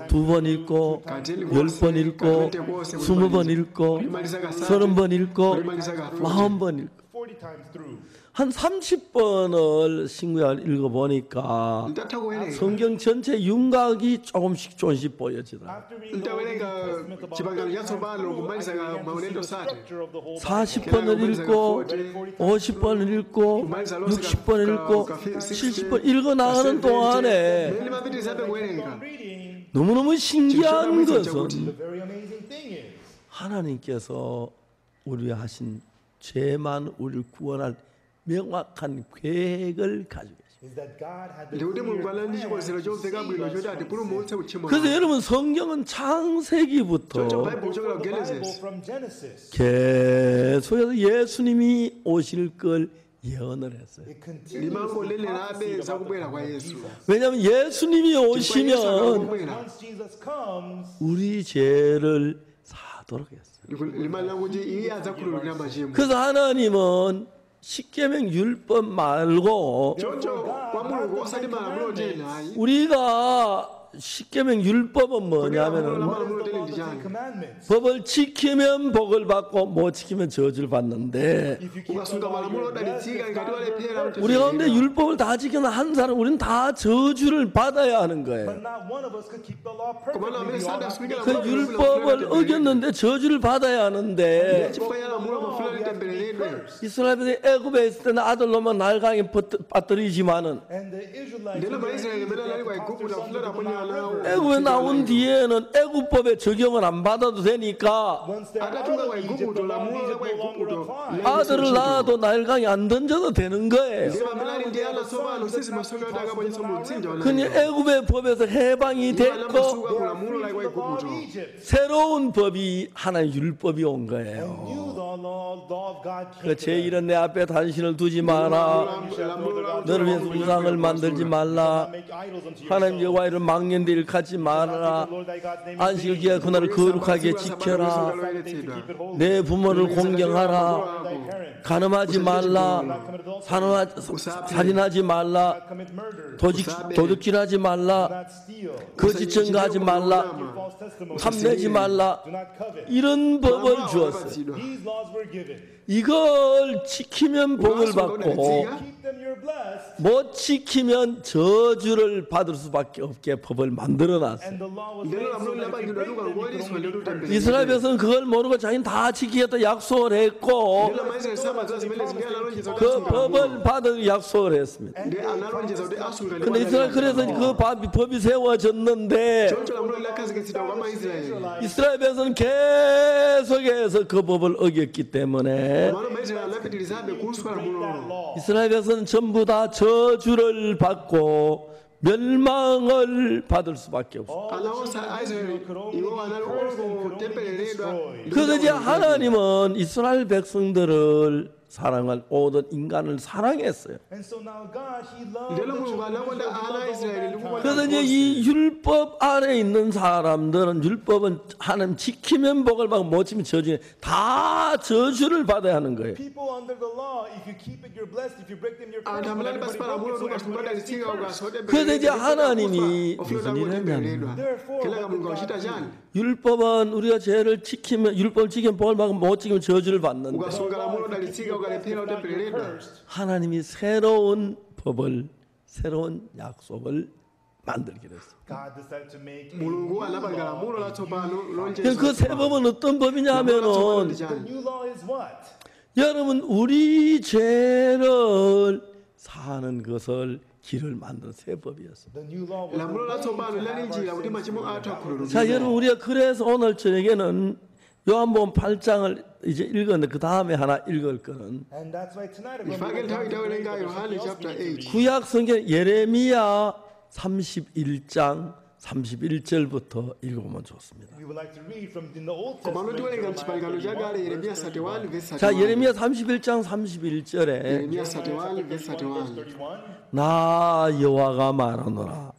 두 번 읽고 10번 읽고 20번 읽고 30번 읽고 40번 읽고 40 times through. 한 30번을 신구약을 읽어보니까 ntatha kuwerenga 성경 전체 윤곽이 조금씩 보여지더라고요. After reading the Old ntawerenga Testament, the chipangano Bible, chatsopano kumalisa I began to see maulendo the sate structure of the whole Bible. 40번을 읽고 50번을 읽고 60번을 읽고 70번 읽어 나가는 동안에 mene mapitiriza abe kuwerenga I'm reading. 너무너무 신기한 The 것은 The very amazing thing is 하나님께서 우리 하신 죄만 우리를 구원할 명확한 계획을 가지고 계십니다. that God had the ndikuti mulungu clear anali ndi plan chikonzero to chomveka save bwino us choti from atipulumutse sin. kuchimo 그래서 여러분 성경은 창세기부터 저 Therefore, 바이블 보셔라 the Bible Genesis from Genesis, 계속해서 예수님이 오실 걸 예언을 했어요. it continues limango the lenena abe prophecy za about the kubwera kwa coming of yesu Jesus. 왜냐하면 예수님이 오시면 Once Jesus comes, 우리 죄를 사도록 했어요. limalira kuti iye adzakhululukira machimo 그래서 하나님은 십계명 율법 말고 choncho kwa mulungu osati malamulo tena ayi 우리가 십계명 율법은 뭐냐면은 malamulo tena ndi the chani commandments. 법을 지키면 복을 받고 못 지키면 저주를 받는데 If you keep the ukasunga law, malamulo you're blessed. odalitsika If ngati not, you're walephera cursed. 우리 가운데 율법을 다 지키는 한 사람 우리는 다 저주를 받아야 하는 But 거예요. not one of us could keep the law Koma perfectly. We all have to be 그 율법을 어겼는데 저주를 받아야 하는데 chifukwa ya lamulo mafuna litembereredwe 이스라엘이 애굽에 있을 때는 아들 놈은 날강에 빠뜨리지만은 And the Israelites, ndeno when maisraeli they amene anali kwa tossed igupto their sons afulira into the aponera Nile nawo River. 애굽에 나온 뒤에는 애굽법의 적용을 안 받아도 되니까 Once they're out atatunga of kwa Egypt, igupto the law of lamulo Egypt kwa no longer igupto applies. 아들을 낳아도 날강에 안 던져도 되는 거예요. ndiye pamene ali ndi ana tsopano sisi masoka kuti akaponyeso mu mtsinje 그니 애굽의 법에서 해방이 됐고 anamasuka They ku are lamulo free la from kwa the law of igupto Egypt. 새로운 법이 하나의 율법이 온 거예요. And knew the law of God came 그 to them. 제1은 내 앞에 당신을 두지 마라. 너를 위해서 우상을 만들지 말라. Make idols unto 하나님 yourself. 여호와를 망령되 일하지 말아라. Lord thy God's name in 안식일 vain. 기하 그날을 거룩하게 지켜라. 내 부모를 공경하라. 간음하지 말라. 살인하지 말라. Commit murder. 도둑질하지 말라. Not steal. 거짓 증거하지 말라. Give false testimony. 탐내지 말라. Do not covet. 이런 법을 주었어요. These laws were given. 이걸 지키면 복을 받고 Keep them, you're blessed. 못 지키면 저주를 받을 수밖에 없게 법을 만들어놨어요. And the law was ndeno made so lamulo that if you linapangidwa break them, luka you ngoli could only be siwalero punished. 이스라엘 백성은 그걸 모르고 자기는 다 지키겠다 약속을 했고 ndeno maisraeli samadziwa zimene zimene analonjeza kuti 그 asunga 법을 받을 약속을 했습니다. ndi analonjeza kuti asunga 근데 이스라엘 그래서 그 법이 세워졌는데 choncho lamulo linakhazikitsidwa kwa maisraeli 이스라엘 백성은 계속해서 그 법을 어겼기 때문에 mano maisraeli anapitirizabe kuswa lamulo 이스라엘 백성은 전부 다 저주를 받고 멸망을 받을 수밖에 없어요. anaonsa aisraeli iwo anali otembereredwa 그래서 이제 하나님은 이스라엘 백성들을 사랑할 모든 인간을 사랑했어요. And so now God, He loved ndeno the mulungu children of anakonda Israel. ana He loved aisraeli all mankind. 그래서 이제 이 율법 안에 있는 사람들은 율법은 하나님 지키면 복을 받고 못 지키면 저주, 다 저주를 받아야 하는 거예요. People under the law, if you keep it, you're blessed. If you break them, you're cursed. anthu But amene ali everybody pasi pa broke lamulo it, so everybody has to be lukasudalitsika cursed. 그래서 이제 하나님이 무슨 일을 otembereredwa Therefore, kenaka what mulungu did wachita God chani 율법은 우리가 죄를 지키면 율법을 지키면 복을 받고 못 지키면 저주를 받는데 ukasunga lamulo odalitsika ukalephera otembereredwa Cursed. 하나님이 새로운 법을 새로운 약속을 만들게 됐어요. God decided to make a mulungu new anapanga law. lamulo latsopano 그 새 법은 어떤 법이냐면은 The new law is what? 여러분 우리 죄를 사는 것을 길을 만든 새 법이었어요. The new law was lamulo the way latsopano to have linali our njira kuti sins machimo athu 자 akhululukidwe 여러분 우리가 그래서 오늘 저녁에는 요한복음 8장을 이제 읽었는데 그 다음에 하나 읽을 거는 And that's why tonight we're ifake going to nthawi tawerenga read yohane something else chapter we need to 8 read. 구약 성경 예레미야 31장 31절부터 읽어보면 좋습니다. We would like to read from in the Old komano Testament. tiwerenga mchipangano cha kale yeremiya 31 verse 자, 31 예레미야 31장 31절에 yeremiya 31 verse 31 31. 나 여호와가 말하노라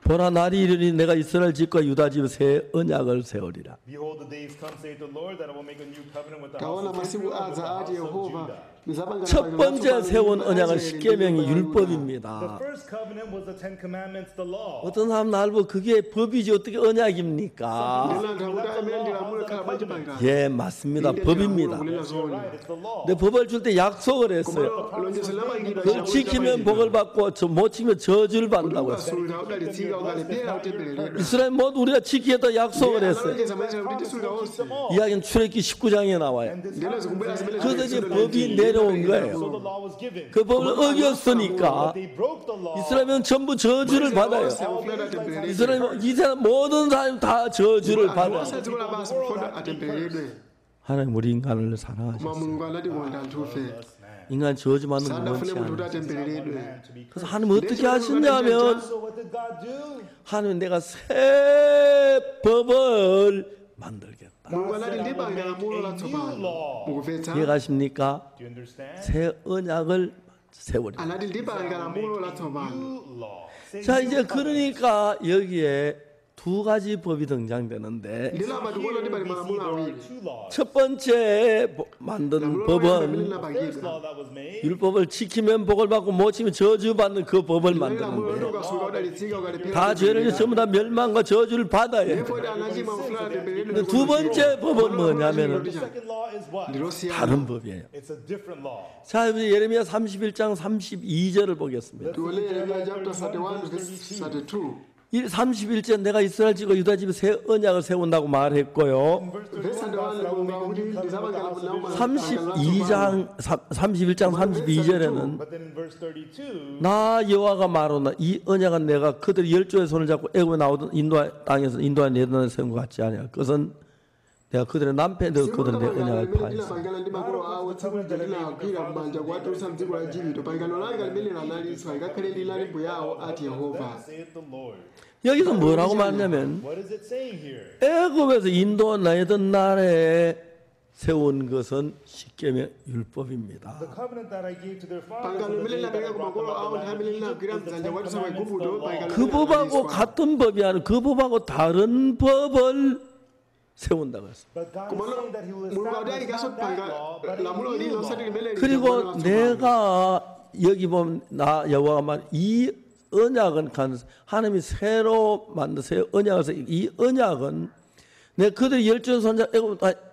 보라 날이 이르니 내가 이스라엘 집과 유다 집에 새 언약을 세우리라. Behold, the days come, saith the Lord, that I will make a new covenant with the taona house of masiku Israel and with the aza house ati of yehova Judah. nizapangana 첫 pangano 번째 latsopano 세운 ndi 언약은 Israeli ndi 십계명이 nyumba ya Yuda. The 율법입니다. first covenant was the Ten Commandments, the law. 어떤 사람 날 보고 그게 법이지 어떻게 언약입니까? ndina anthu akuti amene ndilamulo khala bwanji pangano 예, 맞습니다. 법입니다. kunena You're zoona right, it's the law. 근데 법을 줄 때 약속을 했어요. komano lonjezo lamangidwa 그걸 지키면 복을 받고 못 지키면 저주를 받는다고 했어요. ukasulira udalitsika ukalephera utembereredwa 이스라엘 모두 우리가 지키겠다 약속을 했어요. analonjeza maisha kuti tisulira onse 이야기는 출애굽기 19장에 나와요. And this ndina zikumbwera zimene 그래서 이제 zikumbwera 법이 내려온 so 거예요. the law was given. 그 법을 어겼으니까 They broke the law. 이스라엘은 전부 저주를 받아요. 이스라엘 모든 사람이 다 저주를 받아요. dziko lapansi kufoda atembereredwe 하나님 우리 인간을 사랑하셨어요. koma mulungu anatikonda anthufe 인간 저주 받는 거 sadafune 원치 kuti 않아요. atembereredwe 그래서 하나님 어떻게 하셨냐면 So what did God do? 하나님 내가 새 법을 만들겠다. mulungu anati ndipanga lamulo latsopano mukumvetsa 이해가십니까? Do you understand? 새 언약을 세우리. anati ndipanga lamulo latsopano New law. Say 자 new 이제 covenant. 그러니까 여기에 두 가지 법이 등장되는데 ndilapa tikuona ndi pali We see malamulo there are awiri two laws. 첫 번째 만든 lamulo 법은 loyamba First limene law linapangidwa that was made. 율법을 지키면 복을 받고 못 지키면 저주받는 그 법을 limene lamulo 만드는데 ndokasuka udalitsika ukalephera 다 죄를 전부 다 멸망과 저주를 받아야 돼. efodi anachima kufuna atembereredwe 근데 두 번째 법은 뭐냐면은 The second law is what? ndilosiyana 다른 법이에요. It's a different law. 자, 이제 예레미야 31장 32절을 보겠습니다. tione yeremiya chapter 31 verse 32 31절 내가 이스라엘 집과 유다 집에 새 언약을 세운다고 말했고요. verse 31 뭔가 우리 ndizapanga lamulo 32장 31장 32절에는 But then in verse 32, 나 여호와가 말하노라 이 언약은 내가 그들이 열조의 손을 잡고 애굽에 나오던 인도의 땅에서 인도의 내던에 세운 것 같지 아니야. 그것은 내가 그들의 남편에 그들은 내 언약을 파했어. pangano ndi makolo awo tsiku lija linagwira m'manja kuwatulutsa m'dziko la igupto pangano langa limene lanaliswa ngakhale linali mbuyawo ati yehova saith the Lord. 여기서 뭐라고 말하냐면 What is it saying here? 애굽에서 인도 내던 날에 세운 것은 십계명 율법입니다. The covenant that I gave to their fathers pangano in the limene day that I linapereka ku brought them makolo out awo of the nthawi land imene of Egypt linagwira is the mdzanja Ten kuwatulutsa ku Commandments, the igupto law. pangano 그 법하고 같은 법이 아니라 그 법하고 다른 법을 세운다고 했어요. But God is kumano saying that He will mulungu establish adayikaso not that law, but a lamulo new lilo law. sati limene 그리고 내가 여기 보면 나 여호와가 말 이 언약은 하나님이 새로 만든 새 언약에서 이 언약은 내 그들이 열전 손자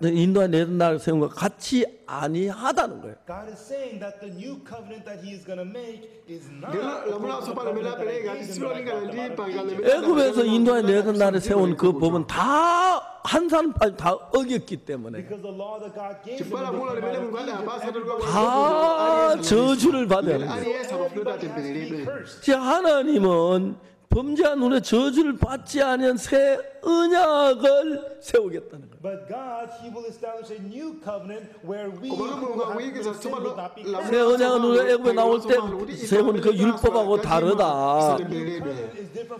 인도에 내던 날 세운 것 같이 아니하다는 거예요. God is saying that the new covenant that He is going to make is not lamulo asopano limene apereka silolingana ndi pangano 애굽에서 인도에 내던 날에 세운 그 법은 다 한 사람 다 어겼기 때문에 because the law that God gave them chifukwa lamulo limene mulungu adapasa 다 저주를 받아야 합니다. aliyense amafunika atembereredwe 즉 하나님은 범죄한 눈에 저주를 받지 않은 새 언약을 세우겠다는 거예요. But God, He will establish a new covenant where we who 그거는 뭔가 have 우리에게서 sin will not be cursed. 새 언약은 우리가 애굽에 나올 때 세운 그 율법하고 다르다.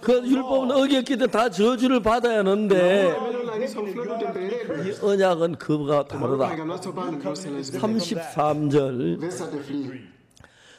그 율법은 어겼기 때문에 다 저주를 받아야 하는데 이 언약은 그거가 다르다. 33절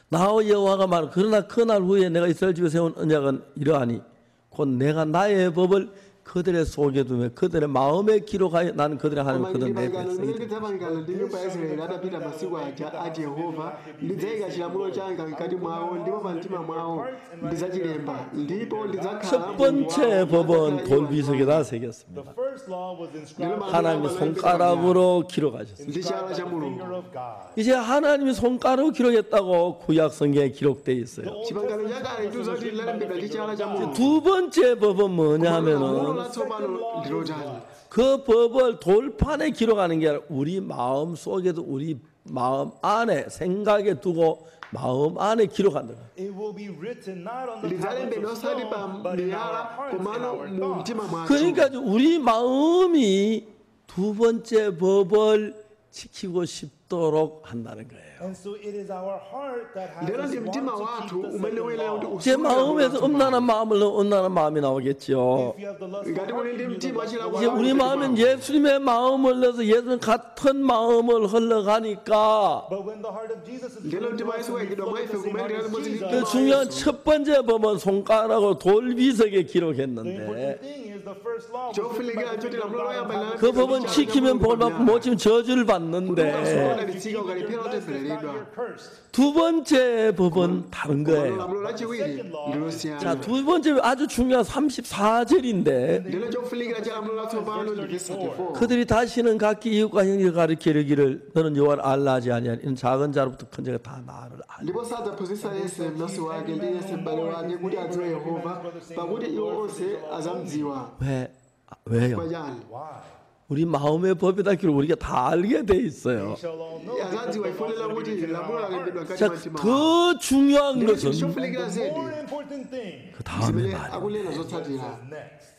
나와 여호와가 말 그러나 그날 후에 내가 이스라엘 집에 세운 언약은 이러하니 곧 내가 나의 법을 그들의 속에 두며 그들의 마음에 기록하여 나는 그들의 하나님 그들 내 백성이다. nditapangana ndi nyumba ya israeli atapita masiku aja ati yehova ndidzayika chilamulo changa mkati mwawo ndipo pa mtima mwawo ndidzachilemba ndipo 첫 ndidzakhala 번째 법은 돌비석에다 새겼습니다. The first law was inscribed 하나님의 손가락으로 기록하셨습니다. ndi chala cha finger mulungu of God. 이제 하나님이 손가락으로 기록했다고 구약 성경에 기록되어 있어요. chipangano chakale ndiuza kuti linalembedwa ndi chala cha mulungu 두 번째 법은 뭐냐 lamulo 하면은 latsopano ndilotani 그 법을 돌판에 기록하는 게 아니라 우리 마음 속에도 우리 마음 안에 생각에 두고 마음 안에 기록한다. It will be written not on the tablets lidzalembedwa of osati pa stone, but in our miyala hearts and komano our mu thoughts. mtima mwathu 그러니까 우리 마음이 두 번째 법을 지키고 싶다 받도록 한다는 거예요. And so it is our heart that has 내가 this 네 mtima want to watu keep the second umeelewa law. kuti 제 마음에서 음란한 마음을 넣으면 음란한 마음이 나오겠죠. If you have the lustful ngati heart, muli ndi you mtima the lustful wachilakwa 이제 우리 마음은 예수님의 마음을 넣어서 예수님 같은 마음을 흘러가니까 But when the heart of Jesus is ndilo flowing to mtima us yesu and we waikidwa flow with the same heart as mwaife Jesus, 그 중요한 첫 번째 법은 손가락으로 돌비석에 the 기록했는데 important thing is the first law was 저 written by 필리기란 the finger of 저들이 God 아무나 on top of 그 the 법은 law. 지키면 볼만 못 지키면 저주를 Kutoka 받는데 sura If you keep it, you're blessed, if not, you're cursed. 두 번째 법은 다른 거예요. lamulo lachiwiri 자, ndilosiyana 두 번째 아주 중요한 34절인데 ndilo chofunikira cha lamulo latsopano ndi verse 34 그들이 다시는 각기 이웃과 형제를 가리키기를 너는 여호와를 알라 하지 아니하니 이는 작은 자로부터 큰 자가 다 나를 알라. ndipo sadzaphunzitsa yense mnansi wake ndi yense m'bale wake kuti adziwe yehova pakuti iwo onse azamudziwa 왜요? pachani Why? 우리 마음의 법이다기를 우리가 다 알게 돼 있어요. We shall all know azadziwa ifonera kuti lamulo lalembedwa mkati 자, mwa mtima 더 중요한 것은 chofunikira the zedi more important thing 그 다음에 zimene 말이에요. akunena zotsatira is next.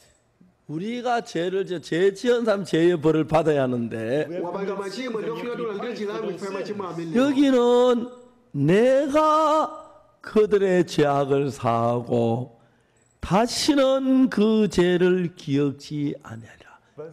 우리가 죄 지은 사람 죄의 벌을 받아야 하는데 wapanga machimo ndofuna tulandire chilango chifukwa machimo amene 여기는 내가 그들의 죄악을 사하고 다시는 그 죄를 기억지 아니하리라.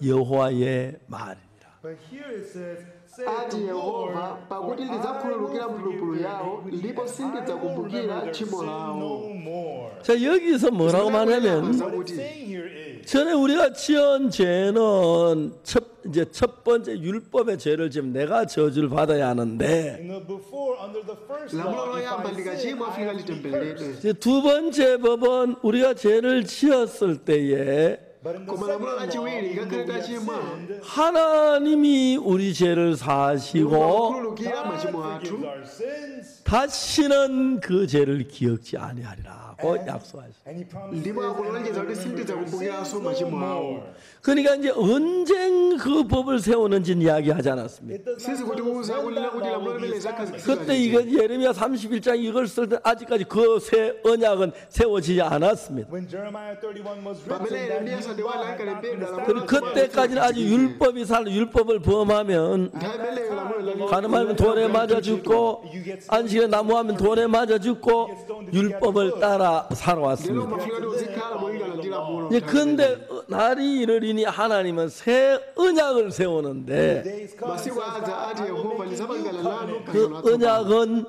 여호와의 말이니라. But here it says, say ati the Lord, yehova pakuti ndidzakhululukira mphulupulu yawo ndipo sindidzakumbukira tchimo lawo no more. 자, 여기서 뭐라고 말하면 What it's saying here is, 전에 우리가 지은 죄는 첫 번째 율법의 죄를 지면 내가 저주를 받아야 하는데 before under the first lamulo law, if loyamba I sin, likachimwa I afika have to be cursed. litembereredwe 이제 두 번째 법은 우리가 죄를 지었을 때에 But in the koma second lamulo law, lachiwiri even though ngakhale we have tachimwa sinned, 하나님이 우리 죄를 사하시고 khululukira machimo God athu forgives our sins, 다시는 그 죄를 기억지 아니하리라고 약속하셨어요. and He promises ndipo akulonjeza kuti sindidzakumbukiranso machimo awo 그러니까 이제 언젠 그 법을 세우는지는 이야기하지 않았습니다. It does sisi not kuti tell us when uzakulira that kuti law lamulo will be limene established. 그때 이거 예레미야 31장 이걸 쓸 때 아직까지 그 새 언약은 세워지지 않았습니다. When Jeremiah 31 was pamene written, yeremiya that sandiwala law had not been ankalembedwa 그리고 established. 그때까지는 아직 율법이 율법을 범하면 nthawi imeneyo lamulo 가늠하면 돈에 맞아 죽고 안식에 나무하면 돈에 맞아 죽고 율법을 따라 lero 살아왔습니다. mafunika kuti uzikhala molingana ndi lamulo 이제 근데 날이 이르리니 하나님은 새 언약을 세우는데 Days come, masiku says adza God, ati I will yehova make a new ndizapangana nanu covenant. 그 pangano latsopano 언약은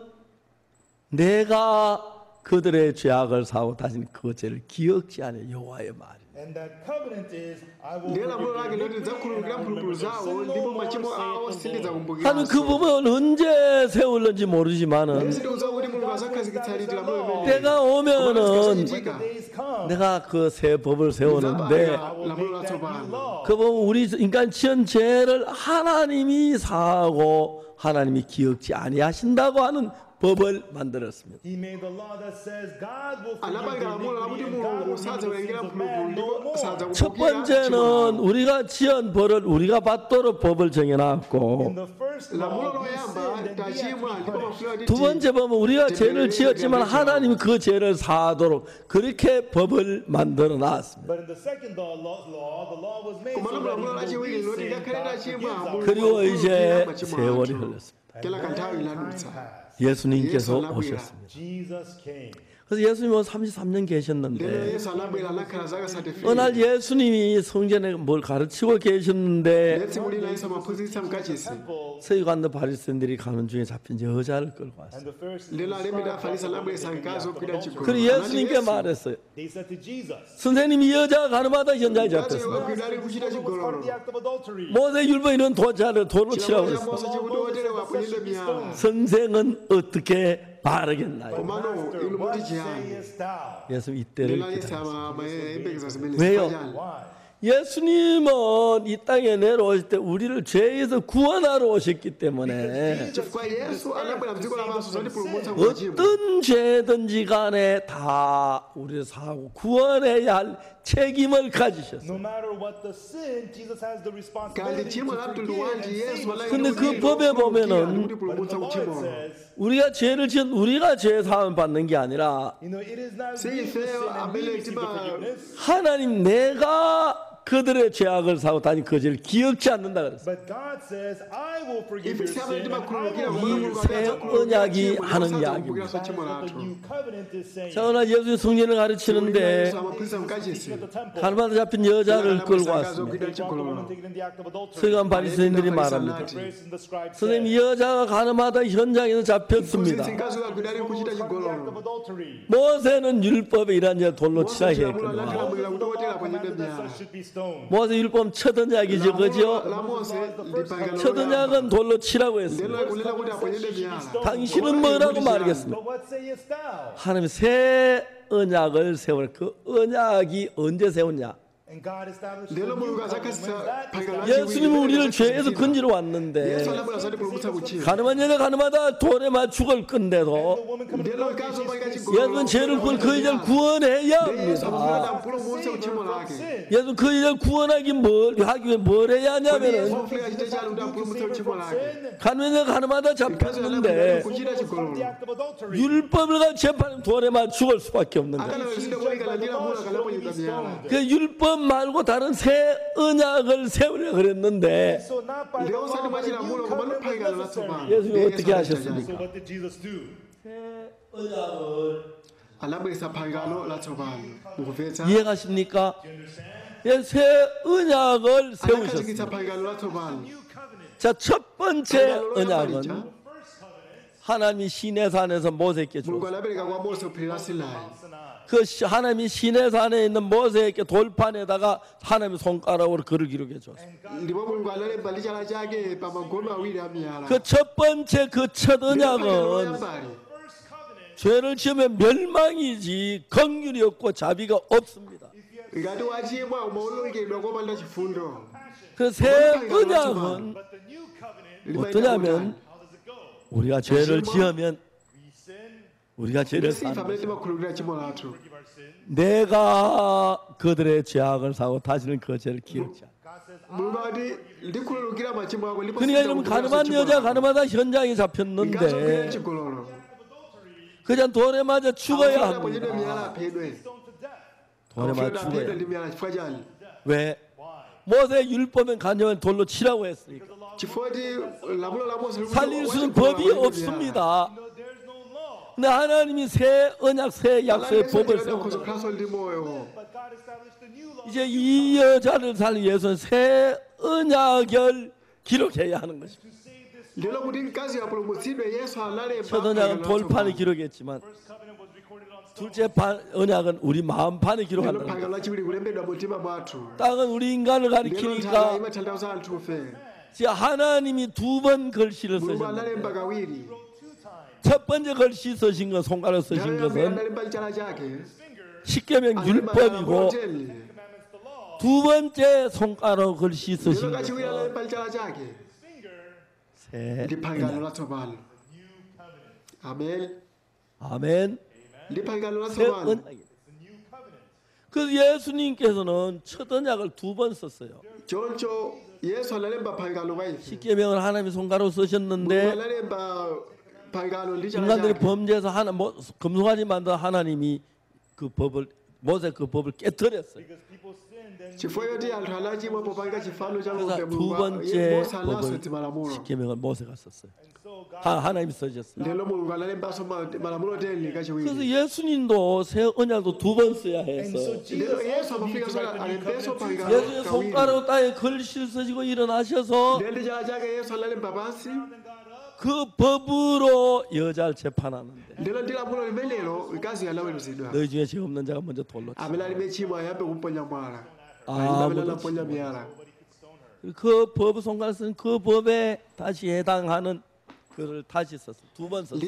내가 그들의 죄악을 사고 다시는 그 죄를 기억지 않아 여호와의 말이. And that covenant is, I will ndiye lamulo lake forgive loti iniquity and ndidzakhululukira I will mphulupulu remember their zawo sin ndipo no more, machimo awo saith the Lord. 하는 그 sindidzakumbukiranso 부분은 언제 세울는지 모르지만은 sindikudziwa kuti mulungu azakhazikitsa liti lamulo limene 때가 오면은 When the days come, 내가 그 새 법을 세우는데 I will lamulo make that new latsopano law. 그 법은 우리 인간 지은 죄를 하나님이 사하고 하나님이 기억지 아니하신다고 하는 법을 만들었습니다. He made the law that says God will forgive anapanga lamulo lakuti iniquity and God mulungu will remember the sins sadzawerengera of mphulupulu man no ndipo more. 첫 sadzakumbukira 번째는 우리가 지은 벌을 우리가 받도록 법을 In 정해놨고 the first lamulo law, we loyamba sinned and we had to tachimwa be ndipo punished. mafunika 두 번째 법은 우리가 죄를 지었지만 하나님이 그 죄를 사하도록 그렇게 법을 만들어 놨습니다. But in the second law, the law was made so koma that lamulo even though lachiwiri we loti sin, ngakhale God tachimwa forgives our mulungu 그리고 이제 akhululukira machimo 세월이 athu 흘렀습니다. kela kanthawi time ladutsa passed. 예수님께서 예수 나무야. 오셨습니다. Jesus came. 그래서 예수님은 33년 lero 계셨는데 yesu anabwera anakhala zaka 어느 날 33 예수님이 성전에 뭘 가르치고 계셨는데 netsiku lina yesu amaphunzitsa mkachisi Temple, 서기관들 바리새인들이 가는 중에 잡힌 여자를 끌고 왔어요. and the Pharisees lero and alembe scribes afarisa also anabweresa looked at mkazi the ogwira act of chigololo 그리고 adultery. 예수님께 말했어요. They said to Jesus, 선생님이 여자가 가늠하다 현장에 mkazi 잡혔습니다. ogwira ali kuchita "This woman was caught in chigololo the act of adultery." 모세 율법에는 돌로 치라고 chilamulo cha 했어요. mose chikuti oterewa apunidwe miyala 선생은 어떻게 바르겠나요? komano Master, inu what muti chiyani sayest thou? 예수 이때를 lero yesu 기다렸어요. amayembekeza zimene 왜요? zipachani Why? 예수님은 이 땅에 내려오실 때 우리를 죄에서 구원하러 오셨기 때문에 chifukwa yesu anabwera mdziko lapansi zotipulumutsa ku machimo 어떤 죄든지 간에 다 우리를 사하고 구원해야 할 책임을 가지셨어요. No matter what the sin, Jesus has the kandi responsibility chimo to la forgive mtundu and wanji save yesu us. 근데 그 법에 보면은 But in kutipulumutsa the ku law it chimono says, 우리가 죄를 지은 우리가 죄 사함 받는 게 아니라 it is not si we who sin ifeyo and we amene receive the tima forgiveness. 하나님 내가 그들의 죄악을 사고 다니 그 죄를 기억지 않는다 그랬어요. But God says, I will forgive your Ifisi sin. abadima and I will kululukira 이 새 언약이 하는 이야기입니다. That's what the new covenant is saying. 자, 오늘 예수님 성전을 가르치는데 가르마다 잡힌 여자를 끌고 왔습니다. 서기관 바리새인들이 말합니다. 선생님, 이 여자가 가늠하다 현장에서 잡혔습니다. 모세는 율법에 이런 자 돌로 치라 했거든요. 모세 율법 첫 언약이죠, 그죠? 첫 언약은 돌로 치라고 했습니다. 당신은 뭐라고 말하겠습니까? But what sayest thou? 하나님이 새 언약을 세울 그 언약이 언제 세웠냐? And God established Nelo the new Mungu covenant. akakasa When that pagala- 예수님은 우리를 죄에서 건지러 왔는데 가늠한 여자 가늠하다 돌에 맞추고 건데도 the woman coming to the Lord, 예수는 죄를 구원 그 여자를 구원해야 합니다. 예수는 그 여자를 구원하기 하기 위해 뭘 해야 하냐면은 가늠한 여자 가늠하다 잡혔는데 the act of adultery. 율법을 가지고 재판은 돌에 맞추고 수밖에 없는 거예요. 그 율법 말고 다른 새 언약을 세우려 그랬는데 So not by the law, but a new covenant was necessary. 예수님이 어떻게 하셨습니까? So what did Jesus do? 새 언약을 이해가 이해가십니까? 예, 새 언약을 세우셨습니다. 자, 첫 번째 언약은 하나님이 시내산에서 모세에게 줬습니다. 그 하나님이 시내산에 있는 모세에게 돌판에다가 하나님의 손가락으로 글을 기록해 줬습니다. 그 첫 번째 그 첫 언약은 죄를 지으면 멸망이지 긍휼이 없고 자비가 없습니다. 그 새 언약은 But the new covenant, 어떠냐면 how does it go? 우리가 죄를 지으면 We sin, 우리가 죄를 사는 거죠. forgive our sin. 내가 그들의 죄악을 사고 다시는 그 죄를 기억지 않아. 그러니까 이러면 가늠한 여자 가늠하다 현장에 잡혔는데 그냥 돌에 맞아 죽어야 합니다. 돌에 맞아 죽어야 합니다. 왜? 모세 율법은 간절한 돌로 치라고 했으니까 살릴 수는 법이 없습니다. No, there's no law. 근데 하나님이 새 언약 새 약속의 법을 세웠다. But God established the new law. 이제 이 여자를 살린 예수는 새 언약을 기록해야 하는 것입니다. 첫 언약은 돌판에 기록했지만 First covenant was recorded on stone. 둘째 언약은 우리 마음판에 기록한다. 땅은 우리 인간을 가리키니까 지금 하나님이 두 번 글씨를 쓰셨는데 첫 번째 글씨 쓰신 것 손가락 쓰신 것은 십계명 율법이고 두 번째 손가락 글씨 쓰신 것은 새 언약. 아멘. 새 언약. 그래서 예수님께서는 첫 언약을 두 번 썼어요. 십계명을 하나님의 손가락으로 쓰셨는데 인간들이 범죄해서 금송아지 만든 하나님이 그 법을 모세 그 법을 깨뜨렸어요. Because people sinned and 그래서 두 번째 법을 십계명을 모세가 썼어요. so God 하나님이 쓰셨어요. 그래서 예수님도 새 언약도 두 번 써야 해서 예수님 손가락으로 땅에 글씨를 쓰시고 일어나셔서 그 법으로 여자를 재판하는데 너희 중에 죄 없는 자가 먼저 돌로 치. 그 법 손가락 쓴 그 법에 다시 해당하는 그를 다시 썼어요. 두 번 썼어요.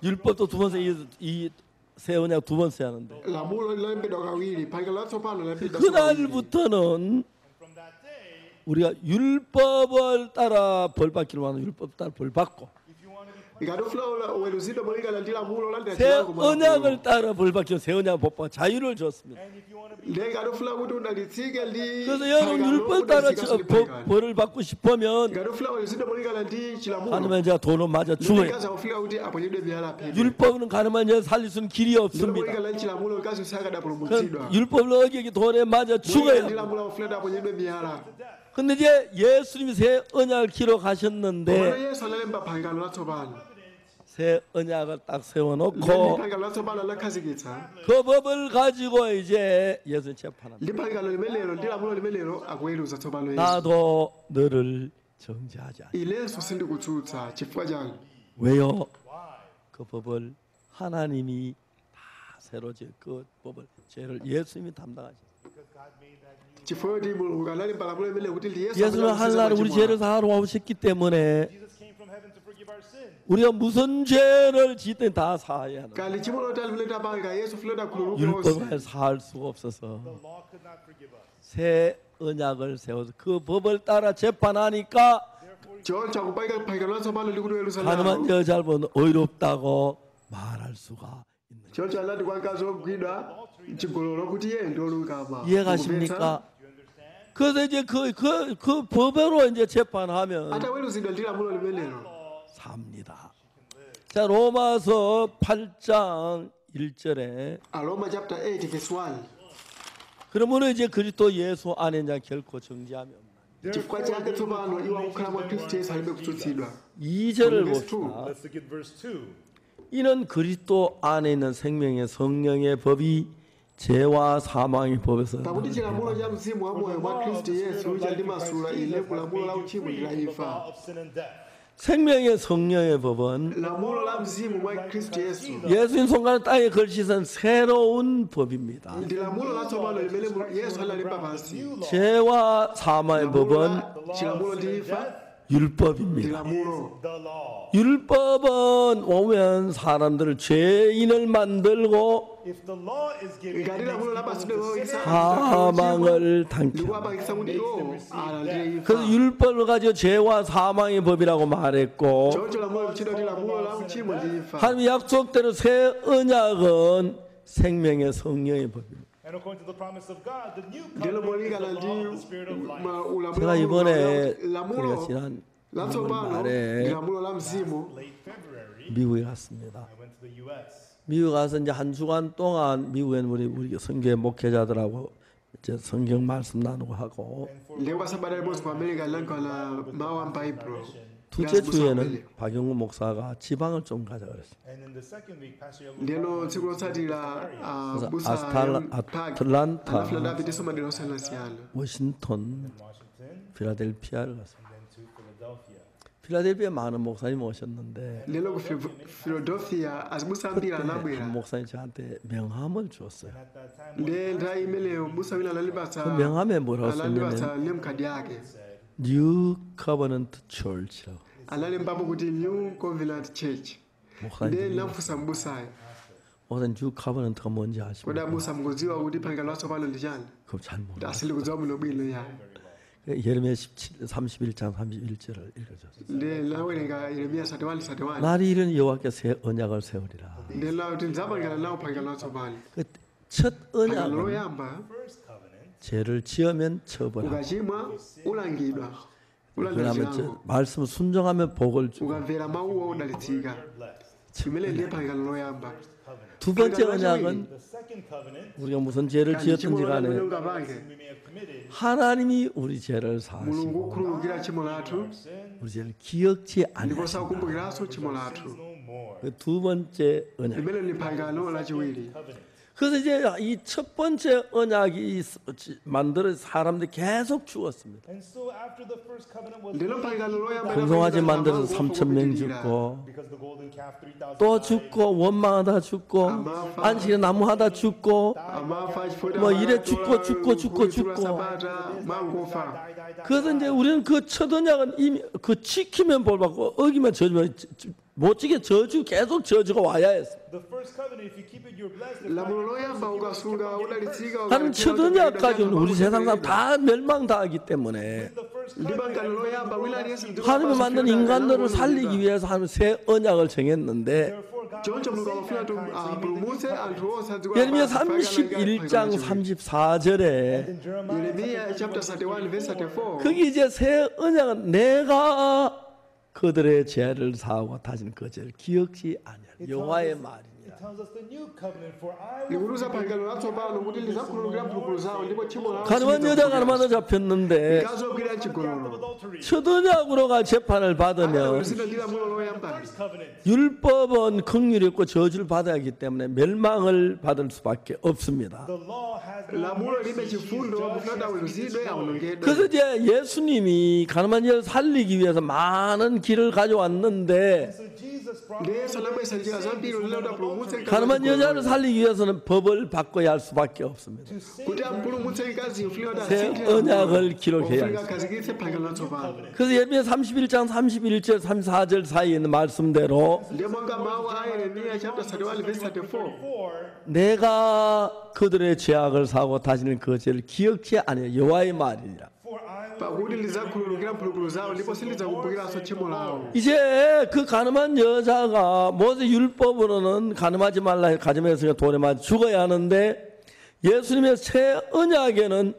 율법도 두 번 써요. 이새 언약 두 번 써야 하는데 그날부터는 from that day, 우리가 율법을 따라 벌 받기로 하는 율법 따라 벌 받고 if you want to be ngati ufuna uweruzidwe molingana ndi lamulo olandira 새 chilango mwa lamulo. 언약을 따라 벌 받죠. 새 언약 못 받고 자유를 줬습니다. And if you want to be ndiye ngati ufuna kuti udalitsike ndi 그래서 여러분 pangano, 율법 따라 udalitsika ndi pangano. 벌을 받고 싶으면 ngati ufuna uweruzidwe molingana ndi chilamulo 하나님은 제가 돈을 맞아 죽어요. mkazi akufika kuti aponyedwe miyala aphedwe. 율법은 가늠한 자 살릴 수는 길이 ndipo 없습니다. molingana ndi chilamulo mkazi usakadapulumutsidwa. 그 율법을 어기기 돈에 맞아 ndi 죽어요. lamulo akufuna aponyedwe miyala. 근데 이제 예수님이 새 언약을 기록 Koma 하셨는데 Yesu analemba pangano latsopano. 새 언약을 딱 Ndi 세워놓고 pangano latsopano anakhazikitsa. 그 법을 가지고 이제 예수님 재판합니다. ndi pangano limenelo ndi lamulo limenelo akuweruza tsopano Yesu. 나도 너를 정죄하지 않아. Inenso sindikutsutsa chifukwa chani. 왜요? 그 법을 하나님이 다 새로 그 법을 죄를 예수님이 담당하셨어요. chifukwa choti mulungu analemba lamulo limenelo kuti ndi Yesu 예수는 하늘나라 우리 죄를 사하러 오셨기 때문에 Jesus came from heaven to forgive our sin. 우리가 무슨 죄를 짓든 다 사해야 하는 kali chimono lotali limene tapanga Yesu fuleta khululuka 율법을 사할 수가 없어서 The law could not forgive us. 새 언약을 세워서 그 법을 따라 재판하니까 choncho akupanga pangano latsopano likuti weruza 가늠한 nawo. 여자를 보면 의롭다고 말할 수가 있는 거예요. choncho anati kwa mkazi wogwidwa chigololo kuti iye ndi olungama. 이해가십니까? 그래서 이제 그 법으로 이제 재판하면 ataweruzidwa ndi lamulo limenelo 삽니다. 자, 로마서 8장 1절에 Aroma chapter 8 verse 1. 그러면 이제 그리스도 예수 안에 이제 결코 정죄함이 없나. chifukwa chake tsopano iwo akukhala mwa Khristu Yesu alibe kutsutsidwa. 2절을 verse 봅시다. Let's look at verse 2. 이는 그리스도 안에 있는 생명의 성령의 법이 죄와 사망의 법에서 pakuti chilamulo cha mzimu wa moyo mwa Khristu Yesu chalimasula ine kulamulo la uchimo ndi la The imfa. law of sin and death. 생명의 성령의 법은 lamulo la mzimu mwa Khristu Yesu 예수님 손가락 땅에 걸치신 새로운 법입니다. ndi lamulo latsopano limene Yesu analemba pansi. 죄와 사망의 법은 chilamulo ndi imfa ndi 율법입니다. lamulo. The law. 율법은 오면 사람들을 죄인을 만들고 If the law is given, ngati it lamulo makes people lapasidwa deserve 사망을 당케 합니다. ndikuwapangisa kuti iwo alandire 그래서 imfa. 율법을 가지고 죄와 사망의 법이라고 말했고 choncho lamulo lichidwa ndi lamulo la uchimo ndi imfa. 하나님 약속대로 새 언약은 생명의 성령의 법입니다. And according to the promise of God, the new ndilo covenant is the molingana law ndi of the Spirit of life. ulamulo 제가 이번에 lamulo 우리가 지난 6월 latsopano ndi 말에 lamulo la mzimu. Late February, 미국에 갔습니다. I went to the U.S. 미국 가서 이제 한 주간 동안 미국엔 우리 성교회 목회자들하고 이제 성경 말씀 나누고 하고 lengwa sabata limodzi ku America lilankhula mawu a Bible. 둘째 주에는 박영구 목사가 지방을 좀 가자 그랬어요. And in the second week, Pastor Young ndiyeno tsiku lotsatira 그래서 busa 아틀란타, anafuna Davide madera osiyanasiyana. 워싱턴, Washington, 필라델피아를 갔어요. and then to Philadelphia. 필라델피아에 많은 목사님 오셨는데 lero ku Philadelphia azibusa ambiri anabwera. 한 목사님 저한테 명함을 줬어요. At that time, ndiye nthawi imeneyo busa wina 그 analipatsa 명함에 뭐라고 썼냐면 analipatsa name card yake. New Covenant Church라고. analembapo kuti New Covenant Church. ndiye 목사님, ndinafunsa mbusayo 목사님 New Covenant가 뭔지 kodi 아십니까? abusa mukudziwa kuti pangano latsopano ndi chani? 그럼 잘 몰라요. asindikudziwa bwino bwino ya. 예레미야 31장 31절을 읽어줬어요. ndiye nawerenga Yeremiya 31:31. 날이 이른 여호와께 새 언약을 세우리라. ndiye nawo kuti ndidzapangana nawo pangano latsopano. 그 첫 pangano 언약은 loyamba first covenant, 죄를 지으면 처벌하고 ukachimwa ulangidwa. ulangidwa 그다음에 chilango. 말씀을 순종하면 복을 주고 ukamvera mawuwo udalitsika. chimene ndiye pangano loyamba. 두 번째 언약은 the second covenant, 우리가 무슨 죄를 kandi 지었든지 chimo 간에 lamene ungapange we may have committed 하나님이 우리 죄를 mulungu 사하시고 ukhululukira chimo lathu sin, 우리 죄를 기억지 ndipo 않으시고 sakukumbukiranso chimo lathu. no more. 그 두 번째 언약. limene ndi pangano lachiwiri. Covenant. 그래서 이제 이 첫 번째 언약이 만들어 사람들이 계속 죽었습니다. And so after the first covenant was ndilo made, pangano loyamba 금송아지 만들어서 3,000명 죽고 because the golden calf 3,000 또 died, 죽고 원망하다 죽고 안식에 나무하다 죽고 amafa chifukwa 뭐 이래 죽고. mangofa. 그래서 이제 우리는 그 첫 언약은 이미 그 지키면 볼 받고 어기면 저주면 못 지게 저주 계속 저주가 와야 했어. The first covenant, if you keep it, you're blessed. If lamulo not, loyamba ukasunga udalitsika. 하나님 첫 언약까지는 우리 세상 사람 다 멸망당하기 때문에 the first first libanga covenant, loyamba wina aliyense 하나님이 만든 인간들을 살리기 위해서 하는 새 언약을 정했는데 therefore God choncho mulungu amafuna apulumutse anthu onse adziko 예레미야 lapansi 31장 34절에 in Jeremiah Yeremiya chapter 31 verse 34 거기 이제 새 언약은 내가 그들의 죄를 사하고 다시는 그 죄를 기억지 아니하리라. 여호와의 말이니라. it tells us the new covenant, for I will likuruza pangano latsopano kuti lizakhululukira mphulupulu zawo ndipo tchimo lawo 가늠한 여자가 얼마나 잡혔는데 mkazi ogwira chigololo adultery. 첫 언약으로 가 재판을 받으면 lusina ndi lamulo loyambali First covenant. 율법은 긍휼이 없고 저주를 받아야 하기 때문에 멸망을 받을 수밖에 없습니다. The law has no lamulo libe mercy. chifundo mufuna weruzidwe awonongedwe 그래서 이제 예수님이 가늠한 여자를 살리기 위해서 많은 길을 가져왔는데 So Jesus brought ndiye sanabwesa njira zambiri lilauda apulumutse 가늠한 여자를 살리기 위해서는 법을 바꿔야 할 수밖에 없습니다. to save kuti ampulumutse mkazi ufunika 새 언약을 기록해야 ufunika 합니다. akhazikitse pangano latsopano 그래서 예레미야 31장 31절 34절 사이에 있는 말씀대로 ndiye monga mawu a Yeremiya chapter 31 verse 34 for 내가 그들의 죄악을 사고 다시는 그 죄를 기억치 아니하여 여호와의 말이니라. for I will pakuti lizakhululukira mphulupulu zawo ndipo silidzakumbukiranso tchimo lawo 이제 그 가늠한 여자가 모세 율법으로는 가늠하지 말라 가늠했으니까 돌에 맞아 죽어야 하는데 예수님의 새 언약에는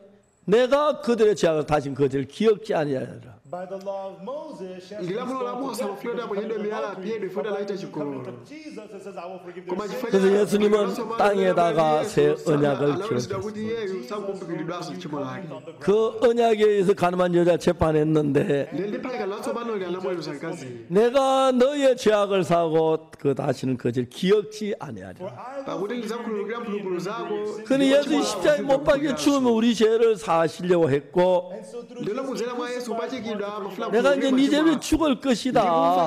내가 그들의 죄악을 다시는 그 죄를 기억지 아니하리라. by the law of Moses shall be lilamulo la Mose amafunika aponyedwe miyala phedwe ifuta laita covenant chigololo of Jesus, it says I will forgive koma their chifukwa sins. 그래서 예수님은 땅에다가 새 언약을 alawulisidwa 기록했습니다. kuti iyeyu sakukumbukiridwanso tchimo lake 그 언약에 의해서 가늠한 여자 재판했는데 ndiye ndi pangano latsopano anamuweruza mkazi 내가 너의 죄악을 사고 그 다시는 그 죄를 기억지 아니하리라. I will pakuti lizakhululukira mphulupulu zako 그는 예수 십자가에 못 박혀 죽으면 우리 죄를 사시려고 했고 and so through ndilo kudzera mwa yesu upachikidwa amafuna 내가 이제 네 죄를 죽을 것이다.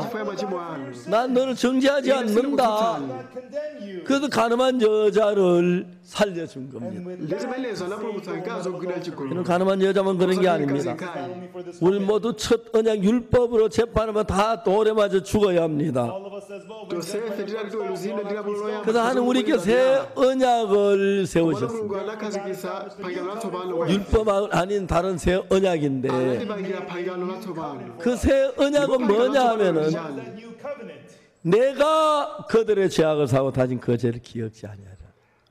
chifukwa machimo anu 난 너를 정죄하지 않는다. God condemn you. 그래서 가늠한 여자를 살려준 겁니다. And with ndi zimenezo anapulumutsa mkazi ogwira chigololo 이는 가늠한 여자만 그런 게 아닙니다. only for this 우리 모두 첫 언약 율법으로 재판하면 다 돌에 맞아 죽어야 합니다. all of us as well. tosefe tilali tiweruzidwe ndi lamulo loyamba 그래서 하나님 우리에게 새 언약을 kono 세우셨습니다. mulungu anakhazikitsa pangano latsopano 율법 아닌 다른 새 언약인데 anatipangira pangano latsopano 그 새 언약은 뭐냐 하면은 That new covenant. 내가 그들의 죄악을 사고 다진 그 죄를 기억지 아니하라.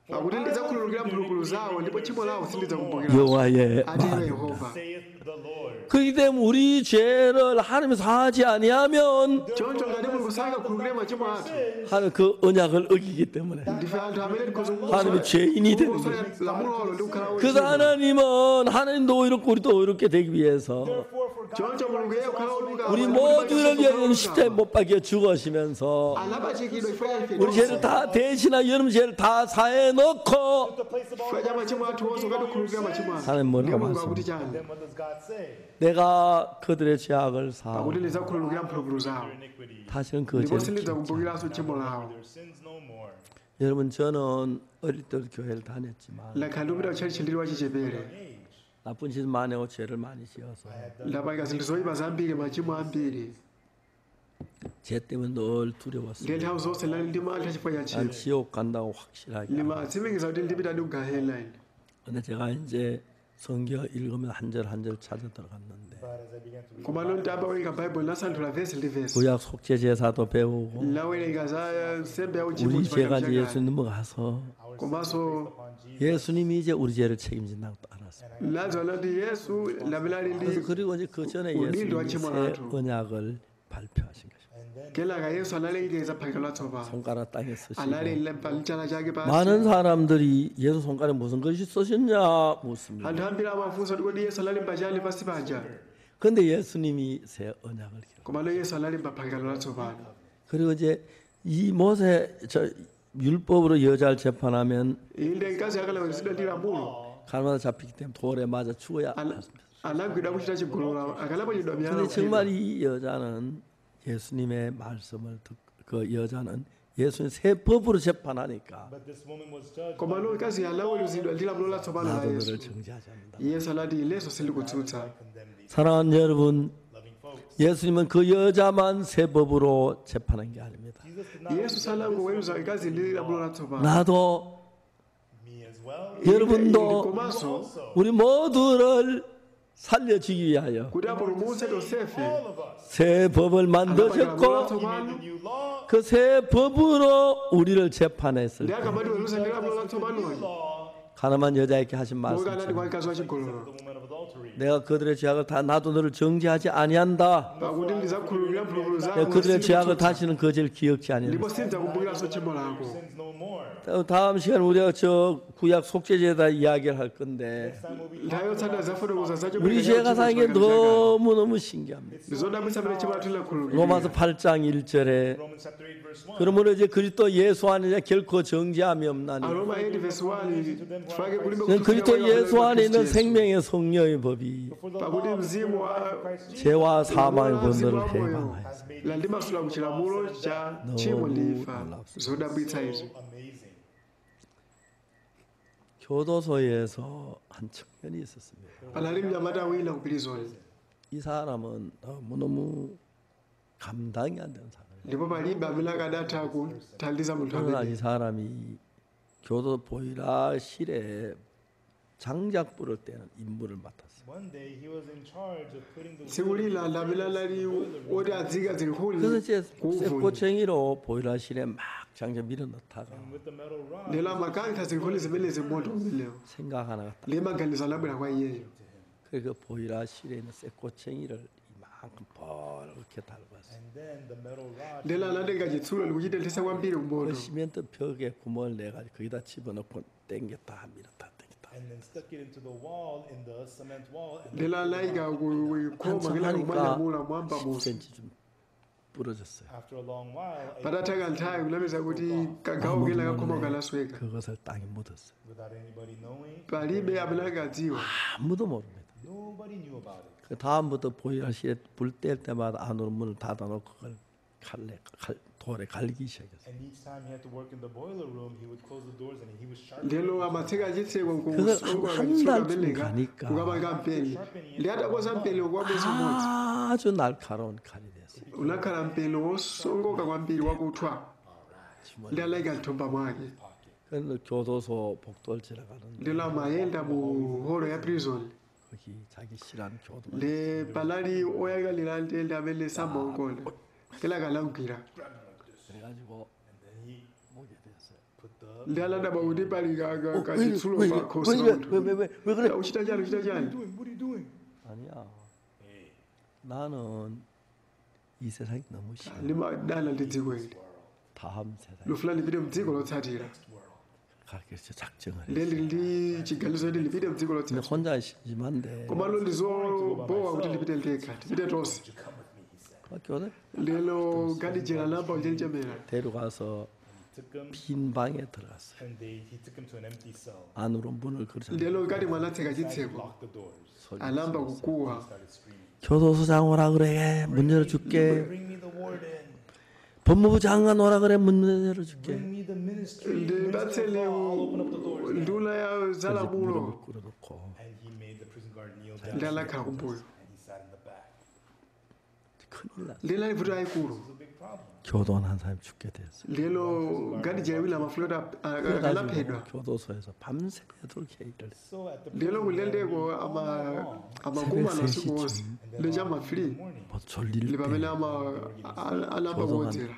pakuti ndidzakhululukira mphulupulu zawo ndipo tchimo lawo silidzakumbukira 여호와의 atiyo 말. yehova Saith the Lord. 그렇기 때문에 우리 죄를 하나님이 사하지 아니하면 choncho ngati mulungu sakakhululukira machimo athu 하나님 그 언약을 어기기 때문에 ndife anthu amene 하나님이 죄인이 되는 거예요. lamulolo ndi kukhala 그래서 하나님은 하나님도 의롭고 우리도 의롭게 되기 위해서 Therefore, for God choncho mulungu iye kukhala oluka 우리 모두를 위해 십자가에 못 박혀 죽으시면서 anapachikidwa chifukwa cha ife 우리 죄를 다 대신하여 여러분 죄를 다 사해 놓고 the place of all chifukwa cha machimo athu onse ukatikhululukira machimo athu 하나님 머리가 mulungu 많습니다. akuti chani then what does God say? 내가 그들의 죄악을 사하고 pakuti lidzakhululukira mphulupulu zawo Iniquity. 다시는 그 ndipo 죄를 기억지 silidzakumbukiranso tchimo lawo Their sins no more. 여러분 저는 어릴 때도 교회를 다녔지만 lakhala ndikupita kutchalitchi ndili wachichepere Age. 나쁜 짓 많이 하고 죄를 많이 지어서 ndapanga zinthu zoyipa zambiri machimo ambiri 죄 때문에 늘 ndiye 두려웠어요. nthawi zonse lali ndimantha chifukwa cha 난 tchimo 지옥 간다고 확실하게. ndimatsimikiza kuti ndipita ndi kugahena ine 근데 제가 이제 성경 읽으면 한 절 한 절 찾아 들어갔는데 But as I began to read, koma lontamba werenga bhaibuli nasanthula vesi ndi vesi 구약 속죄 제사도 배우고 lawerenga za nsembe ya uchimo 우리 chipangano 죄가 이제 chakale 예수님 넘어가서 our komanso upon Jesus. 예수님이 이제 우리 죄를 책임진다고 또 알았어요. nadziona kuti yesu lamene ali 그래서 ndi 그리고 이제 그 전에 우리도 예수님이 아침을 새 알아줘. 언약을 발표하신 거죠. And then kenaka yesu analengeza phangano latsopano 손가락 땅에 쓰시고 analenga pamchala chake 많은 pasi 사람들이 예수 손가락에 무슨 것이 쓰셨냐 묻습니다. anthu ambiri amafunsa kuti kodi yesu analemba chani pasi panja 근데 예수님이 새 언약을 기록. komano yesu analemba phangano latsopano 그리고 이제 이 모세 저 율법으로 여자를 재판하면 inde mkazi akalaweresedwa ndi lamulo 가늠하다 잡히기 때문에 돌에 맞아 죽어야 Ana- 했습니다. anagwidwa kuchita chigololo akalapachidwa miyala 근데 정말 이 여자는 예수님의 말씀을 그 여자는 예수님 새 법으로 재판하니까 but this woman was judged. komano mkazi anaweruzidwa ndi lamulo latsopano la 나도 yesu 너를 정죄하지 않는다. yesu anati ileso sindikutsutsa Condemn thee. 사랑하는 여러분, Loving folks. 예수님은 그 여자만 새 법으로 재판한 게 아닙니다. Jesus did not yesu sanangoweruza mkazi ndi lamulo latsopano 나도 me as well. 여러분도 komanso 우리 모두를 살려주기 위하여 kuti apulumutse tonsefe All of us. 새 법을 anapangila 만드셨고 lamulo He made latsopano the new law. 그 새 법으로 우리를 재판했을 ndi 때 akamatiweruza ndi lamulo With the new latsopanoli law, 가늠한 여자에게 하신 monga anati 말씀처럼 kwa mkazi said to wachigololo the woman of adultery. 내가 그들의 죄악을 다 나도 너를 정죄하지 아니한다. pakuti ndizakhululukira mphulupulu 내가 zako 그들의 죄악을 ndipo 다시는 거절 기억지 아니한다. sindidzakumbukiranso tchimo lako Sins no more. 다음 시간 우리가 저 구약 속죄제에다 이야기를 할 건데 Next time we'll be nthawi yotsatira zafotokoza zacho 우리 죄가 사는 게 너무너무 신기합니다. ndizodabwitsa pamene tchimo lathu lilakhululukira 로마서 8장 1절에 Romans chapter 8 verse 1. 그러므로 이제 그리스도 예수 안에 이제 결코 정죄함이 없나니 aroma 8 verse 1 chifake kulibe 그건 그리스도 kutudzira 예수 안에 있는 Yesu. 생명의 성령의 법이 For the pakuti law of mzimu wa Christ Jesus 죄와 사망의 mzimu 권세를 wa moyo 해방하여 landimasula kuchilamulo cha tchimo lifa zodabwitsa izo so amazing. 교도소에서 한 청년이 있었습니다. panali mnyamata wina ku prison 이 사람은 너무너무 감당이 안 되는 사람이에요. ndipo palibe amene akadatha kuthandiza munthu 어느 날 amene 이 사람이 교도 보일러실에 장작 뿌릴 때는 임무를 맡았어요. One day he was in charge of putting the tsiku lina anthu amene anali oti adzika 그래서 zinkhuni 이제 kuvuni 쇠꼬챙이로 보일러실에 막 장작 밀어 넣다가 and with the metal rod lero amakantha zinkhuni zimenezi moto umenewo 생각 하나가 딱. ndiye maganizo anabwera kwa iyeyo 그 보일러실에 있는 쇠꼬챙이를 이만큼 뻘겋게 달았어요. and then the metal rod ndelo anatenga chitsulo likuchitenthesa kwambiri 그 kumoto 시멘트 벽에 구멍을 내가지고 거기다 집어넣고 당겼다 밀었다 당겼다. and then stuck it into the wall in the cement wall and ndelo anayika khoma 한참 kila 하니까 kumanyamula mwamba musi 10cm 좀 부러졌어요. after a long while patatha kanthawi kunapeza kuti kagawo kena kakhoma kanasweka 그것을 땅에 묻었어요. without anybody knowing palibe amene akadziwa 아무도 모릅니다. nobody knew about it 그 다음부터 보일러실에 불 뗄 때마다 안으로 문을 닫아놓고 그걸 돌에 갈기 시작했어요. and each time he had to work in the boiler room he would close the doors and he was sharpening ndelo amatseka chitseko 그걸 한 달쯤 ameneka 가니까 kukapanga mpeni ndi atakoza mpeni kwamwezi umodzi 아주 날카로운 칼이 됐어요. unakhala mpeni wosongoka kwambiri wakuthwa ndi anayika mthumba mwake 그래서 교도소 복도를 지나가는 ndelo amayenda mu holo ya prison 거기 자기 싫어하는 교도 le panali oyang'anira ndende amene samaongola kela kalagwira 그래가지고 and then he 보게 됐어요. put the ndi anadabwa kuti pali kachitsulo pakhosi munthu 왜 그래? uchita chani uchita chani what are you doing 아니야. 나는 이 세상이 너무 싫어. ndimadana ndi dziko ili 다음 세상 lufuna ndipite mdziko lotsatira 가게에서 작정을 ndi 했어요. ndili ndi chiganizo kuti ndipite mdziko 근데 lotsatira 혼자 심한데 komano ndizobowa kuti ndipite ndekha ndipite tonse 교대 lero kadijera namba uchenjemera 데려가서 took him 빈 방에 들어갔어요. and he took him to an empty cell 안으로 문을 걸어서 lero kati mwanatseka chitseko locked the doors 소리. anamba kukuwa started screaming 교도소장 오라 그래. 문 열어줄게. bring me the warden 법무부 장관 오라 그래. 문 열어줄게. bring me the ministry ndipatseni I'll open up the doors nduna ya zalamulo 무릎을 꿇어놓고 and he made the prison guard kneel down ndi anakhala kumbuyo and he sat in the back 큰일 났어. lero ali vuto ayikulu it's a big problem 교도원 한 사람이 죽게 됐어요. lero kadijera wina amafulota akalaphedwa 그래가지고 교도소에서 밤새도록 회의를 했어요. so at the lero prison kulendeko amakumana usiku wonse lecha amafiri 뭐 졸릴 ndi 때 pamene anamba 교도관 kuwodzera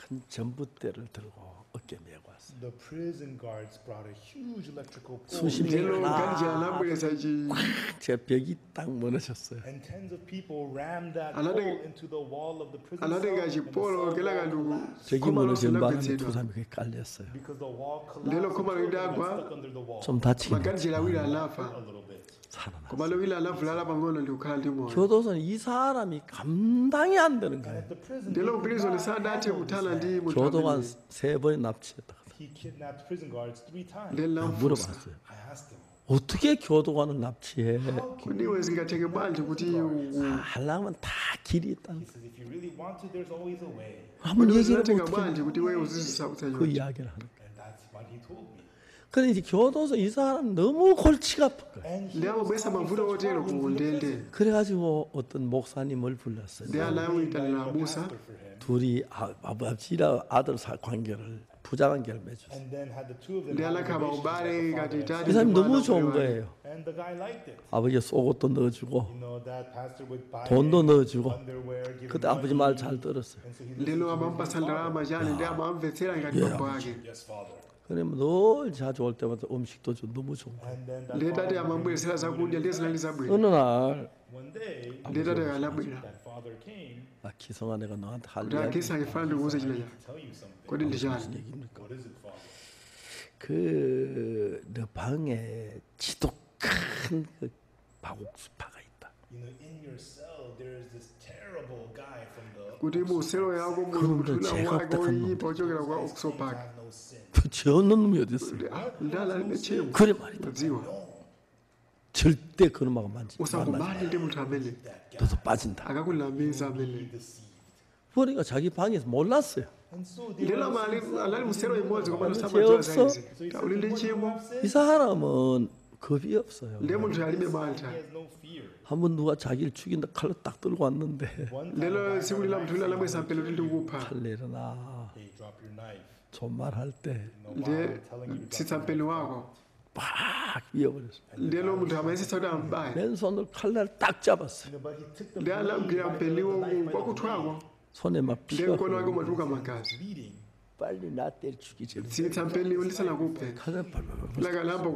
큰 전봇대를 들고 어깨 메고 왔어요. the prison guards brought a huge electrical pole 수십 lero 명이 kadijera anabweresa 제 벽이 딱 무너졌어요. and tens of people rammed that Another- pole into the wall of the prison cell anatenga and the chipolo cell kela wall kantu collapsed 벽이 khoma lonse 무너진 바람에 두 linagwetsedwa 사람이 거기 깔렸어요. because the wall collapsed lero and khoma two of them lidagwa got stuck under the wall 좀 다치긴 makadijera awiri anafa a little bit 살아났어요. koma lowina anavulala pang'ono ndi kukhala ndi moyo 교도소는 이 사람이 감당이 안 되는 and 거예요. at the prison lero they could prison not sadathe handle this kuthana ndi man. munthu 교도관 amene 세 번이 납치했다. he kidnapped prison guards 3 times lero namfusa 물어봤어요. I asked him 어떻게 교도관을 납치해? kuniwe zingatheke bwanji kuti 하려면 다 길이 있다. he says if you really want to there's always a way 한번 얘기를 zinatheka 어떻게 bwanji kuti iwe uzizisauza 그 이야기를 하는 거예요. and that's what he told me 근데 이제 교도소 이 사람 너무 골치가 아픈 거예요. and he ndi was amabwesa having mavuto such otero problems ku in the ndende prison. 그래가지고 어떤 목사님을 불렀어요. ndi anayitanira A abusa pastor for him 둘이 아버지랑 아들 관계를 부자관계를 맺었어요. and then had the two of them. ndi have a anakhaba relationship ubale that the ngati father tati 그 사람이 ndi mwana 너무 좋은 wake. 거예요. and the guy liked it. 아버지 속옷도 넣어주고 You know, that pastor would buy 돈도 him 넣어주고 underwear, give 그때 him 아버지 money, 말 잘 들었어요. and so he lero listened to amampasa his father. ndalama chani ndi amamvetsera ngati Yeah. bambo ake Yes, father. 그러면 늘 자주 올 때마다 음식도 좀 너무 좋은 거예요. And then that ndi tati father amambweresera zakudya ndi zinali zabwino 어느 날 one day ndi tati alabwino that father came 아, 기성아 내가 너한테 할 kuti 이야기 akisa ifana ndikuuze chinacha to tell you something. kodi ndi chani 무슨 얘기입니까? What is it, father? 그 방에 지독 큰 그 박옥수파가 있다. You know, in your cell there is this terrible guy from the kuti mu selo yako muli 그놈들 munthu 죄가 wake 없다 한 oyipa ochokera kwa guys claim to oxopaka have no sin. 죄 없는 놈이 어디 있어요? ndalalibe chimo 그래 말이다. udziwa 절대 그놈하고 만나지. usakumane ndi munthu amene 너도 빠진다. akakulamiza amene 그러니까 자기 방에서 몰랐어요. And so they lero were alali muselo imodzi komano 죄 samadziwa 없어. zaizi uli ndi chimo 이 사람은 겁이 없어요. ndi munthu alibe mantha he has no fear. 한번 누가 자기를 죽인다 칼로 딱 들고 왔는데 One time lero tsiku lila munthu lila lamwesa mpele kuti ndikupha 칼 내려놔. hey, drop your knife. 존말할 때 You know, ndi while I'm telling you to drop tsitsa mpele wako 팍 위어버렸어. ndelo munthu amayesesa kuti ambaye 맨손으로 칼날 딱 잡았어요. you know, but he took the ndi alagwira mpeliwo kwakuthwako 손에 막 ndi 피가 mkono wake umatuka magazi bleeding. 빨리 나 때려 죽이지. tsitsa mpeliwo ndisanakuphe 칼날 발발발. lakalamba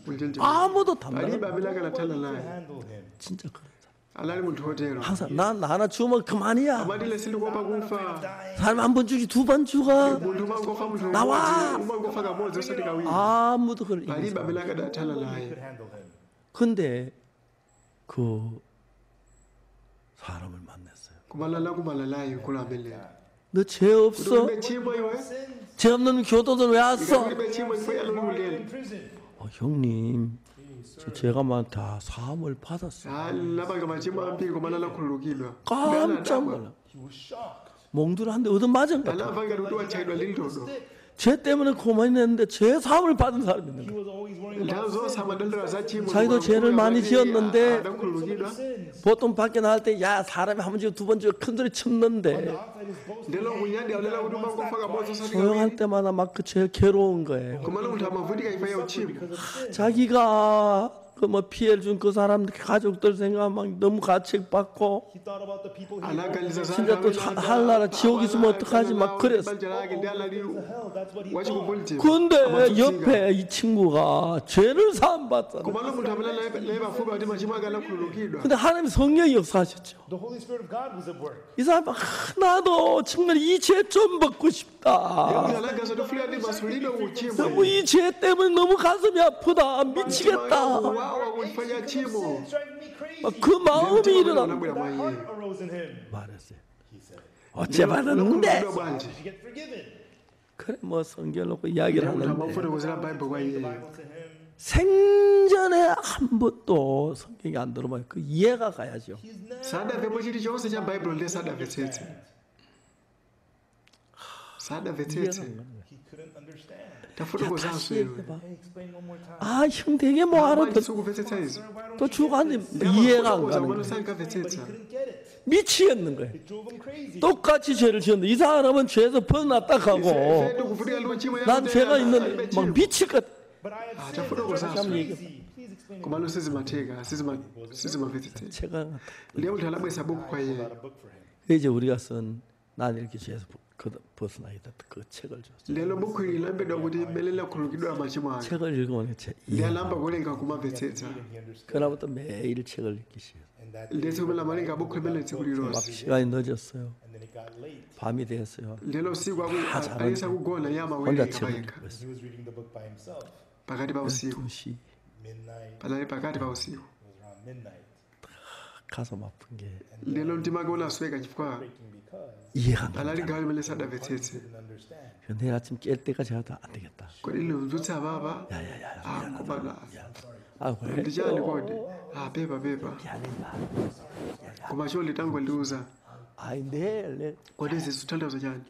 kunjenje 아무도 담당. palibe amene akanathana naye Handle him. 진짜 그런 사람. alali munthu otero 항상 난 하나 죽으면 그만이야. amatile sindikuopa kufa 사람 한 번 죽이 두 번 죽어. munthu umangofa munthu 나와! umodzi umangofa kamodzi osati kawiri 아무도 그걸 이기지. palibe amene akanathana Could naye handle him. 근데 그 사람을 만났어요. kumalala kumalalayi mkulu amene 너 죄 없어? ulibe chimo iwe 죄 없는 교도들 왜 왔어? ulibe chimo iwe aloli In ulele prison. 형님, 제가 다 사함을 받았어요. labanga machimo ambiri kumalala khululukidwa 깜짝 놀라. He was shocked. 몽두를 한 대 얻어맞은 것 같아. anamva ngati kuti wachayidwa ndi ndodo 죄 때문에 고만했는데 죄 사함을 받은 사람이 있는 He 거야. was always worrying nthawi about zonse amadandala za chimo 자기도 죄를 많이 지었는데 adakhululukidwa sins. 보통 밖에 나갈 때 야 사람이 한 번 지고 두 번 지고 큰 소리 쳤는데 Outside his boasting, ndelo kunyadi alela kuti umangofa kamodzi osati 조용할 kawiri 때마다 막 그 죄 괴로운 거예요. kumala munthu amavutika ifa ya uchimo 자기가 그 뭐 피해를 준 그 사람 가족들 생각하면 막 너무 가책받고 he thought about the people he anaganiza za 진짜 또 하늘나라 지옥 있으면 어떡하지 막 그랬어. banja lake ndi alali hell. That's what he thought. wachikumbulitira 근데 옆에 이 친구가 죄를 사함 받잖아. kumala munthu amene naye pafupi ati machimo ake anakhululukidwa 근데 하나님 성령이 역사하셨죠. The Holy Spirit of God was at work. 이 사람 나도 정말 이 죄 좀 벗고 싶다. munthu anagaza tofulira ndi masulidwe uchimo 너무 이 죄 때문에 너무 가슴이 아프다. 미치겠다. wawa kuchifanya chimo It's driving me crazy. 그 마음이 일어나 anabwera mwa That iye heart arose in him. 말했어요. He said, 어째 받았는데? anakhululukidwa bwanji "You get forgiven." 그래 뭐 성경 놓고 이야기를 munthu 하는데 amafotokozera baibulo kwa iye Bible to him. 생전에 한 번도 성경이 안 들어봐요. 그 이해가 가야죠. He's never sadamvepo chilichonse cha baibulo ndiye sadamvetsetse sadamvetsetse he couldn't understand. tafotokozanso 다시 iwe 얘기해봐. Hey, explain one more time. 아, 형 되게 뭐 알아. bwanji sikumvetsetsa izi 또 죽었는데 이해가 안 amafotokoza 가는 komano 거야. sankamvetsetsa Couldn't get it. 미치겠는 거야. It drove him crazy. 똑같이 죄를 지었는데 이 사람은 죄에서 벗어났다 하고 ifeto kuvutika ndi uchimo 난 죄가 있는데 막 미칠 것 같아. But I have Ah, sinned. tafotokoza It's driving me crazy. Please explain it. komano sizimatheka sizimamvetsetse 제가 ndiye munthu anabwesa buku kwa iye Got a book for him. 이제 우리가 쓴 난 이렇게 죄에서 벗어나겠다 그 책을 줬어. lero buku ili lambedwa kuti melele akhululukidwa machimo ake 책을 읽으면 ndiye alamba kulenga kumamvetsetsa He understood. 그날부터 매일 책을 읽기 시작했어요. And that ndiye tsiku limene amalenga buku limene tsiku 막 lilonse 시간이 늦었어요. and then it got late. 밤이 됐어요. lero usiku 잘하는데. alisa kugona iye 혼자 amawerenga 책을 payekha 읽고 있어요. He was reading the book by himself. pakati pa usiku 2시 Midnight. panali pakati pa usiku It was around midnight. 가슴 아픈 게 lero mtima wake unasweka chifukwa Breaking because 이해가 안 가. anali gawo limene sadamvetsetse he didn't understand. 내일 아침 깰 때까지 해도 안 되겠다. kodi limvutsa papa 야야야. koma 아 왜? ndichani kodi pepa 미안해다. koma choli tangondiuza 아이 내일 kodi izi zithandizo chani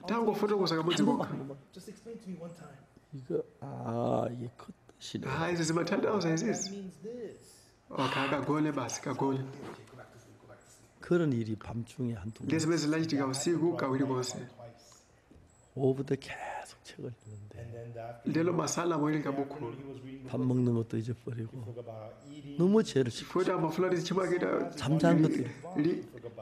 tangofotokoza kamodzi kokha Just explain to me one time. 이거 이게 그 뜻이네. izi zimathandiza That izizi means this. kagone basi kagone 그런 일이 밤중에 한두 번. ndiye zimene zinachitika usiku kawiri konse 오후부터 계속 책을 읽는데 And then after lelo masala mowerenga buku he was reading 밥 먹는 것도 잊어버리고 spoke about eating. 너무 죄를 짓고 chifukwa amafuna chimwake 잠자는 것도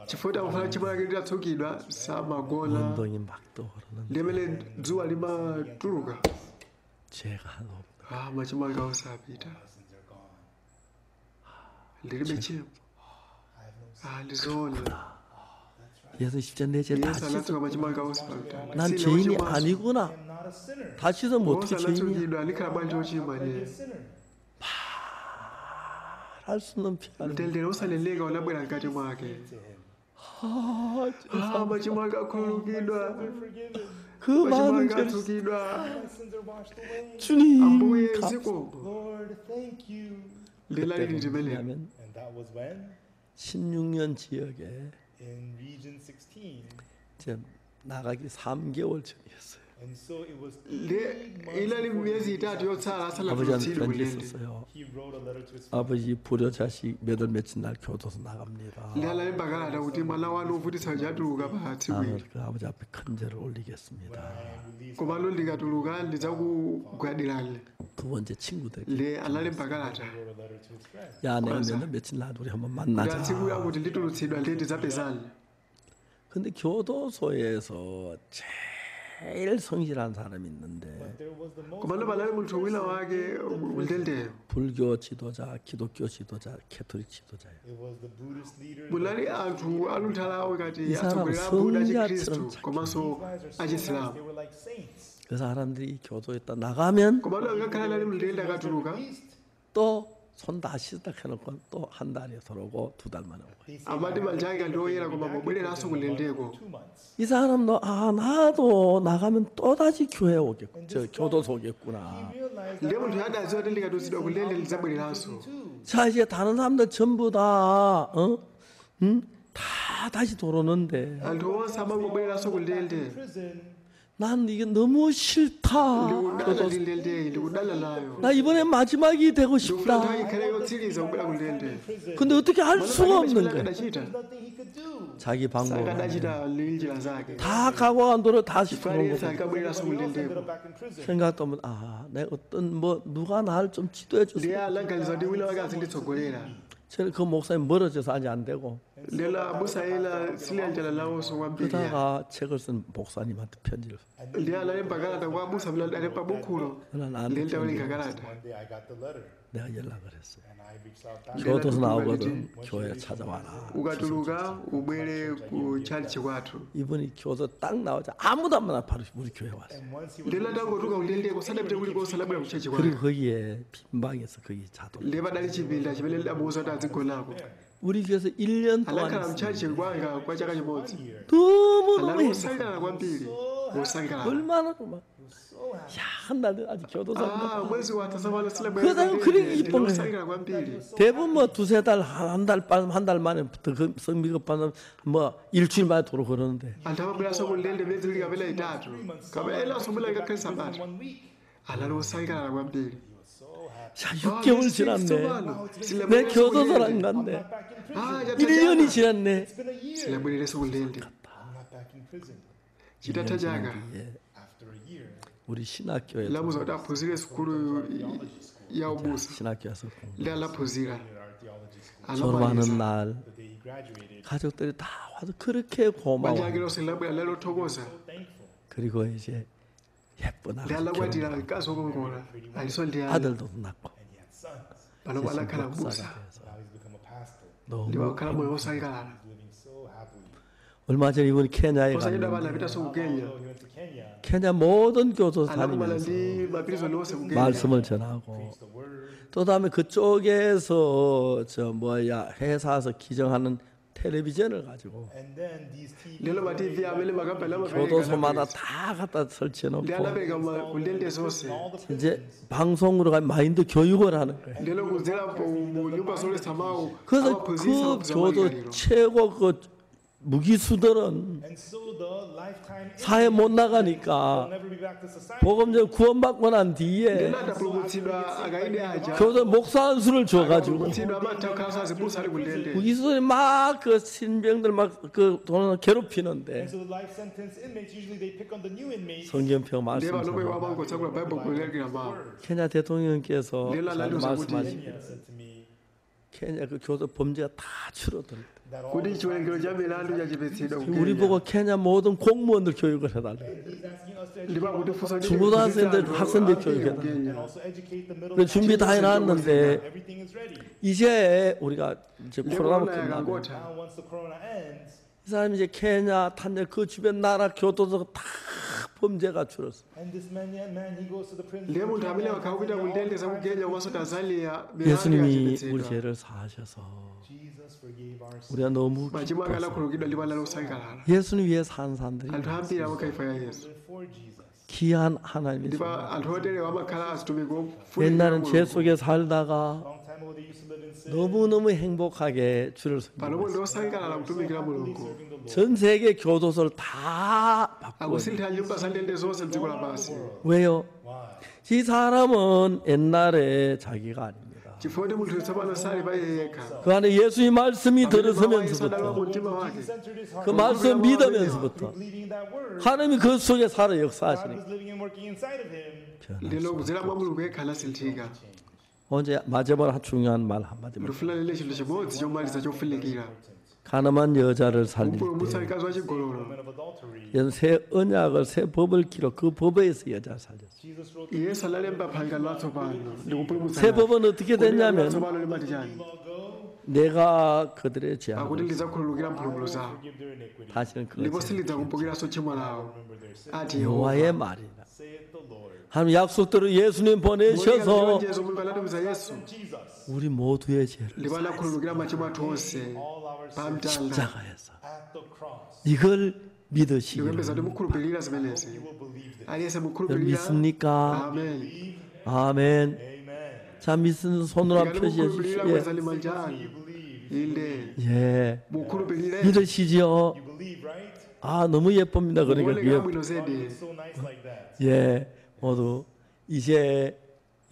chifukwa amafuna chimwake litatsukidwa samagona 운동이 막 떠오르는 limene dzuwa limatuluka 죄가 하나도 없다. machimo anga osapita Sins are gone. ndilibe chimo ndizoona 예수 십자 내 죄 다 yesu 씻어. anatsuka machimo anga osapita 난 죄인이 아니구나. I am not a sinner. 다 씻으면 어떻게 onse 죄인이야? anatsukidwa ndikhala bwanji ochimwa I'm a ne sinner. 할 수 없는 피하는. mtendere osaleleka unabwera mkati mwake To him. machimo anga akhululukidwa They're forgiven. 그 machimo 많은 anga 죄를 atsukidwa My sins are washed away. 주님 ambuye 감사. zikomo Lord, thank you. lelali limenelo 왜냐하면 And that was when? 16년 지역에 In Region 16. 이제 나가기 3개월 전이었어요. And so it was ilali miyezi itatu yotsala asala 아버지한테 tulutsidwe 편지 kulende 썼어요. he wrote a letter to his father. 아버지 불효자식 몇월 며칠 날 교도소 나갑니다. liyala lembakalata kuti mwana wanu uvutitsa chatuluka patsibwino 그 아버지 앞에 큰 죄를 올리겠습니다. Released komano likatuluka ndidzakugwadirani 두 번째 친구들. le analembakalata wrote a letter to his friend. 야 내가 몇월 며칠 날 우리 한번 kuti 만나자. atsikuya kuti litulutsidwa ndi tidzapezani 근데 교도소에서 제일 성실한 사람이 있는데 But there was the most komano panali munthu wina wake undendeyo 불교 지도자, 기독교 지도자, 캐톨릭 지도자예요. it was the Buddhist leader. munali anthu aluntalawe kati 이 사람 atsogolera buda 성자처럼 chikhristu 착해. komanso These guys are so nice. achisilamu They were like saints. 그 사람들이 교도에다 나가면 komano angakhala nali mndende akatuluka 또 손 다 씻다 해놓고 또 한 달에 들어오고 두 달 만에 오고. They say amati manja ake ndioyera koma pobwereranso kulendeko 2 months. 이 사람도 나도 나가면 또 다시 교회 오겠고, 저 교도소 He 오겠구나. realized ndiye that munthu adadziwa kuti likatulutsidwa kulende lidzabwereranso 자 이제 다른 사람들 전부 다 다 다시 돌아오는데 anthu onse amangobwereranso kulende prison. 난 이게 너무 싫다. ndikudala lilende ndikudala nayo 나 이번에 마지막이 되고 ndikufuna nthawi 싶다. ikhale yotsiriza kubwera kulende 근데 어떻게 할 수가 없는 거야. akadachita Nothing he could do. 자기 방법으로 sakadachita ndi njira zake 다 각오한도로 다시 들어온 aliyense 거 ankabwereranso Everybody else ended kulendeko up back in prison. 생각도 하면 내가 어떤 누가 나를 좀 지도해 줬어. ndiye alanganiza kuti wina wake azinditsogolera 저는 그 목사님 멀어져서 아직 안 되고 lero abusa ena siliyanjala nawonso kwambiri 그러다가 책을 쓴 목사님한테 편지를 ndiye analemba kalata kwa abusa amene alemba bukhulo 그러나 나한테 lentawerenga kalata One day I got the letter 내가 연락을 했어요. and I reached out back. 교도소 나오거든 교회 찾아와라. ukatuluka ubwere ku chalichi kwathu 이분이 교도 딱 나오자 아무도 안 만나 바로 우리 교회 왔어요. And once he was lero atangotuka kulendeko sadapite kulikonse labwera kuchechi kwathu 그리고 거기에 빈방에서 거기 자도 ndiye padali chipinda chimene lidamuwuza kuti azigonako 우리 교회에서 1년 동안 anakhala 있어요. mchalichi kwanga kwa chaka chimodzi 너무너무 anali 행복해. wosangalala kwambiri wosangalala 얼마나 막 한달 아직 교도소 mwezi watha samana 그러다가 그렇게 기쁜 거예요. wosangalala kwambiri 대부분 뭐 두세 달, 한 달 만에 성미급 받는 뭐 일주일 만에 도로 그러는데 anthu amabweranso kulende myezi ili kapena itatu kapena elanso mwina ngakhale sabata 1 week. anali wosangalala kwambiri He was so happy. 자 6개월 지났네. 내 교도소를 안 간대. Back in prison. 1년이 지났네. It's been a year. silabwerereso kulende I'm not back in prison. chitatha chaka 예, After a year, 우리 신학교에 lamuza kuti aphunzire sukulu ya ubusa 신학교에서 ndi alaphunzira at our theology school, 졸업하는 anamaliza 날 the day he graduated, 가족들이 다 와서 그렇게 고마워. banja ake lonse linabwera lelothokoza thankful. 그리고 이제 예쁜 ndi 아들 alakwatira mkazi wokongola alinso ndi ana 아들도 낳고 And he had sons. pano anakhala 목사가 mbusa 돼서 Now he's become a pastor. ndi 너무 wakhala moyo wosangalala He's living so happily. 얼마 전에 이번에 케냐에 posachedwa 갔는데 pano apitanso ku kenya So he went to Kenya, 케냐 모든 교도 anakumana 다니면서 ndi mapirizoni onse ku kenya 말씀을 전하고 preached the word. 또 다음에 그쪽에서 회사에서 기증하는 텔레비전을 가지고 And then these TV lero ma tv amene makampani 교도소마다 amapereka 다 갖다 설치해 놓고 ndi anapereka kulende zonse all the 이제 방송으로 가 마인드 교육을 하는 거예요. lero kudzera mu nyumba zoletsa mawu 그래서 amaphunzitsa 그 교도 maphunziro 최고 그 무기수들은 And so the lifetime 사회 못 will 나가니까 never be back to society. 복음적 구원받고 난 뒤에 nada pulumutsidwa akaide aja 교도 목사 한 수를 줘가지고 pulumutsidwa amatha kukhala sazibusa ali kundende 무기수들이 막 그 신병들 막 그 돈을 괴롭히는데 And so the life sentence inmates usually they pick on the new inmates. 성경평 ndiye vanobe 말씀처럼 wabango tsakula bible kulekera mawu 케냐 대통령께서 lela 잘 lalioza kuti 말씀하신 He said to me 케냐 그 교도 범죄가 다 줄어들었다. that all kuti chiwerengero cha milandu chachepetsedwa 우리 보고 케냐 모든 공무원들 교육을 해달래. he's asking us to ndiba kuti funsa 중고등학생들 학생들 교육해달래. and also educate the middle 그 준비 다 해놨는데 everything is ready. 이제 우리가 이제 코로나가 ndebona 끝나면 yakangotha Now once the corona ends 이 사람이 이제 케냐 탄자 그 주변 나라 교도소 다 범죄가 줄었어. and this man he goes to the prison. ndiye munthu amene wakhawupita kundende zakugenya kwaso tanzania milandu 예수님이 우리 yachepetsedwa 죄를 사하셔서 Jesus forgave our sins. 우리가 너무 machimo 기뻐서 akalakhululukidwa ndi bala losangalala 예수님 위해 사는 사람들이 anthu ambiri amakaifa ya yesu For Jesus. 귀한 하나님이 ndiba anthu oterewa amakhala azitumiki 옛날엔 죄 ofunika 속에 살다가 Long time ago they used to live in sin. 너무너무 행복하게 주를 panopo 섬기고 ndiosangalala kutumikira mulungu Serving the Lord. 전 세계 교도소를 다 바꾸고 akusintha nyumba za ndende zonse mdziko lapansi 왜요? Why? 이 사람은 옛날에 자기가 아닙니다. chifukwa ndi munthu tsopano sali pa iye yekha 그 안에 예수의 말씀이 sadalwa 들어서면서부터 mu mtima wake Jesus entered his heart. 그 말씀 믿으면서부터 Believing that word. 하나님이 그 속에 살아 God 역사하시니까 was living and working inside of him. lero kudzera mwa mulungu yekha anasinthika 언제 마지막으로 중요한 말 한마디만 ndifunalele chinthu chimodzi chomaliza chofunikira 가늠한 여자를 살릴 kupulumutsa 때 mkazi wachigololo Women of adultery. 예수 새 언약을 새 법을 기록 그 법에서 여자를 살렸어요. Jesus wrote yesu analemba phanga latsopano ndikupulumutsa 새 법은 어떻게 됐냐면 latsopano limati chani long ago, 내가 그들의 죄악을 akuti ndizakhululukira mphulumulo zawo forgive their iniquity. 다시는 ndipo 그것을 sindidzakumbukiranso tchimo lawo Remember their sin. ati yehova 여호와의 말이다. Saith the Lord. 하나님 약속대로 예수님 보내셔서 mulungu mulungu anatumiza yesu Jesus. 우리 모두의 죄를 ndipo anakhululukira machimo athu onse All our sins pamtanda 십자가에서 at the cross. 이걸 믿으시기를 ndikuyembeza kuti mukhulupirira zimenezi You will believe this. aliyense 여러분 mukhulupirira 믿습니까? amen 아멘. Amen. 자 믿는 손으로 한번 ngati 표시해 mukhulupirira 주시게. kweza limanja You anu believe. inde 예, mukhulupirire 믿으시죠? You believe, right? 아 너무 예쁩니다. 그러니까 muoneka 예, bwino God zedi is so nice like that. 예, 모두 이제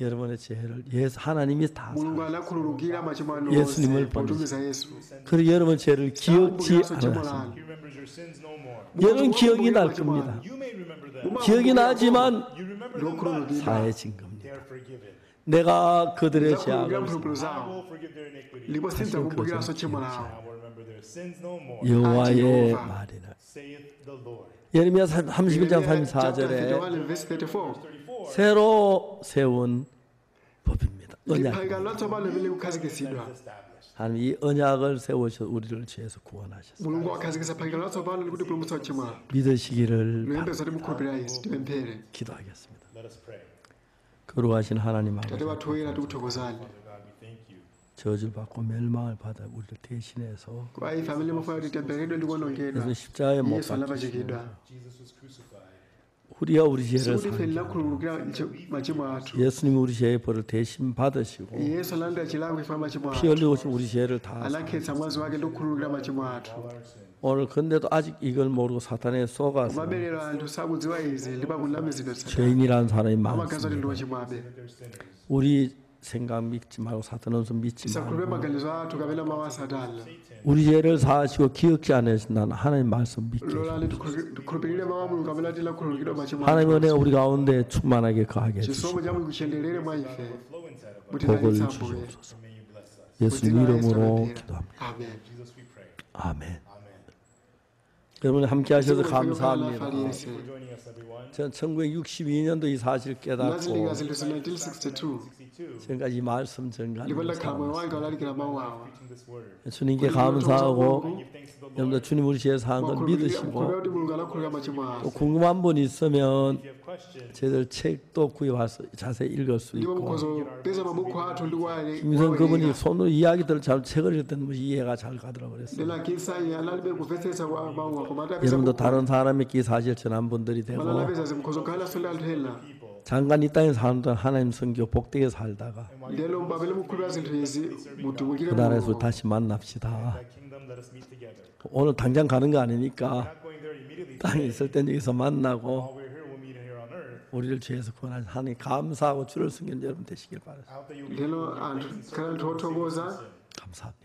여러분의 죄를 예수 하나님이 다 mulungu anakhululukira machimo anu 예수님을 onse potumiza yesu 그리고 여러분 죄를 기억지 sakumbukiraso tchimo 않았습니다. lanu He remembers your sins no more. 여러분 기억이 날 겁니다. You may remember them. 기억이 나지만 You remember them, but nokhululukira 사해진 겁니다. they are forgiven. 내가 그들의 ndizakhululukira 죄악을 mphulumulo I zawo will forgive their iniquity. ndipo sindidzakumbukiranso tchimo lawo I will remember their sins no more. 여호와의 여호와. 말이라. Saith the Lord. 예레미야 31장 Chapter 34절에 31 verse 34 34. 새로 세운 법입니다. 언약. phanga latsopano limene likukhazikitsidwa Established. 하나님 이 언약을 세우셔 우리를 죄에서 구원하셨어요. mulungu wakhazikitsa phanga latsopano likutipulumutsa tchimo lawo 믿으시기를 luyembeza kuti mukhulupirira yesu tipemphere 기도하겠습니다. Let us pray. 거룩하신 하나님 tate 아버지 wathu oyera tikuthokozani Father God, we thank you. 저주를 받고 멸망을 받아 우리를 대신해서 kwa ife amene mafuna kuti tembereredwe ndi kuwonongedwa 그래서 십자가에 못 yesu 박히시고 anapachikidwa Jesus was crucified. 우리가 우리 죄를 sikuti ife 사는 linakhululukira machimo athu 예수님이 우리 죄의 벌을 대신 받으시고 yesu analandira chilango ife machimo 피 athu 흘리고 오신 우리 죄를 다 anakhetsa mwazi wake ndi kukhululukira machimo athu All our sins. 오늘 근데도 아직 이걸 모르고 사탄에 속아서 kumaberero anthu sakudziwa izi ndipo akunamizidwa 죄인이라는 사람이 amagaza kuti 많습니다. ndi ochimwabe They're sinners. 우리 생각 믿지 말고 사탄은 좀 믿지 tisakhulupire 말고 maganizo athu kapena mawu a satana 우리 죄를 사하시고 기억지 않으신다는 하나님 말씀 믿게 lolani tikhulupirire mawu a mulungu kapena tilakhululukidwa machimo 하나님의 athu 은혜가 우리 가운데 충만하게 거하게 해주시고 chisomo cha mulungu chiyenderere mwa ife Flow inside of us. 복을 mutidalitsa ambuye 주시옵소서. May you bless us. 예수 mudzina la yesu 이름으로 tapemphera. 기도합니다. amen Jesus, we pray. 아멘. Amen. 여러분 함께 하셔서 Thank 감사합니다. you Thank you for joining us, everyone. 전 1962년도 이 사실 깨닫고 nazilinga zinthu 1962 62. 지금까지 이 말씀 전가하는 libalakhala moyo wanga olalikira mawu awa Preaching this word. 주님께 감사하고 Give thanks to the Lord. 여러분들 주님 우리 죄 사한 걸 khulupirira 믿으시고 kuti mulungu anakhululukira machimo 또 athu 궁금한 분 있으면 If you have questions, 저희들 책도 구입해서 자세히 읽을 수 ndipo 있고 mukhoza peza mabuku athu ndi 김선 그분이 kuwawerenga 손으로 이야기들을 잘 책을 읽었더니 이해가 잘 가더라고 그랬어요. ndela kinsayi analibe kumvetsetsa kwa mawu ako mati 여러분도 apeza 다른 사람에게 사실 전한 분들이 되고 manalapeza zimukhoza kukhala sonde anthu ena people, 잠깐 이 땅에 사는 동안 하나님 성교 복되게 살다가 ndelo mbabele mukhulupirira zinthu izi mutumikire 그 나라에서 mulungu 다시 만납시다. that kingdom let us meet together. 오늘 당장 가는 거 아니니까 Not going there immediately. 땅에 있을 땐 여기서 만나고 While we're here, we'll meet here on earth. 우리를 죄에서 구원하니 감사하고 주를 섬기는 여러분 되시길 바랍니다. I hope that you'll be lero anthu khala anthu othokoza 감사합니다.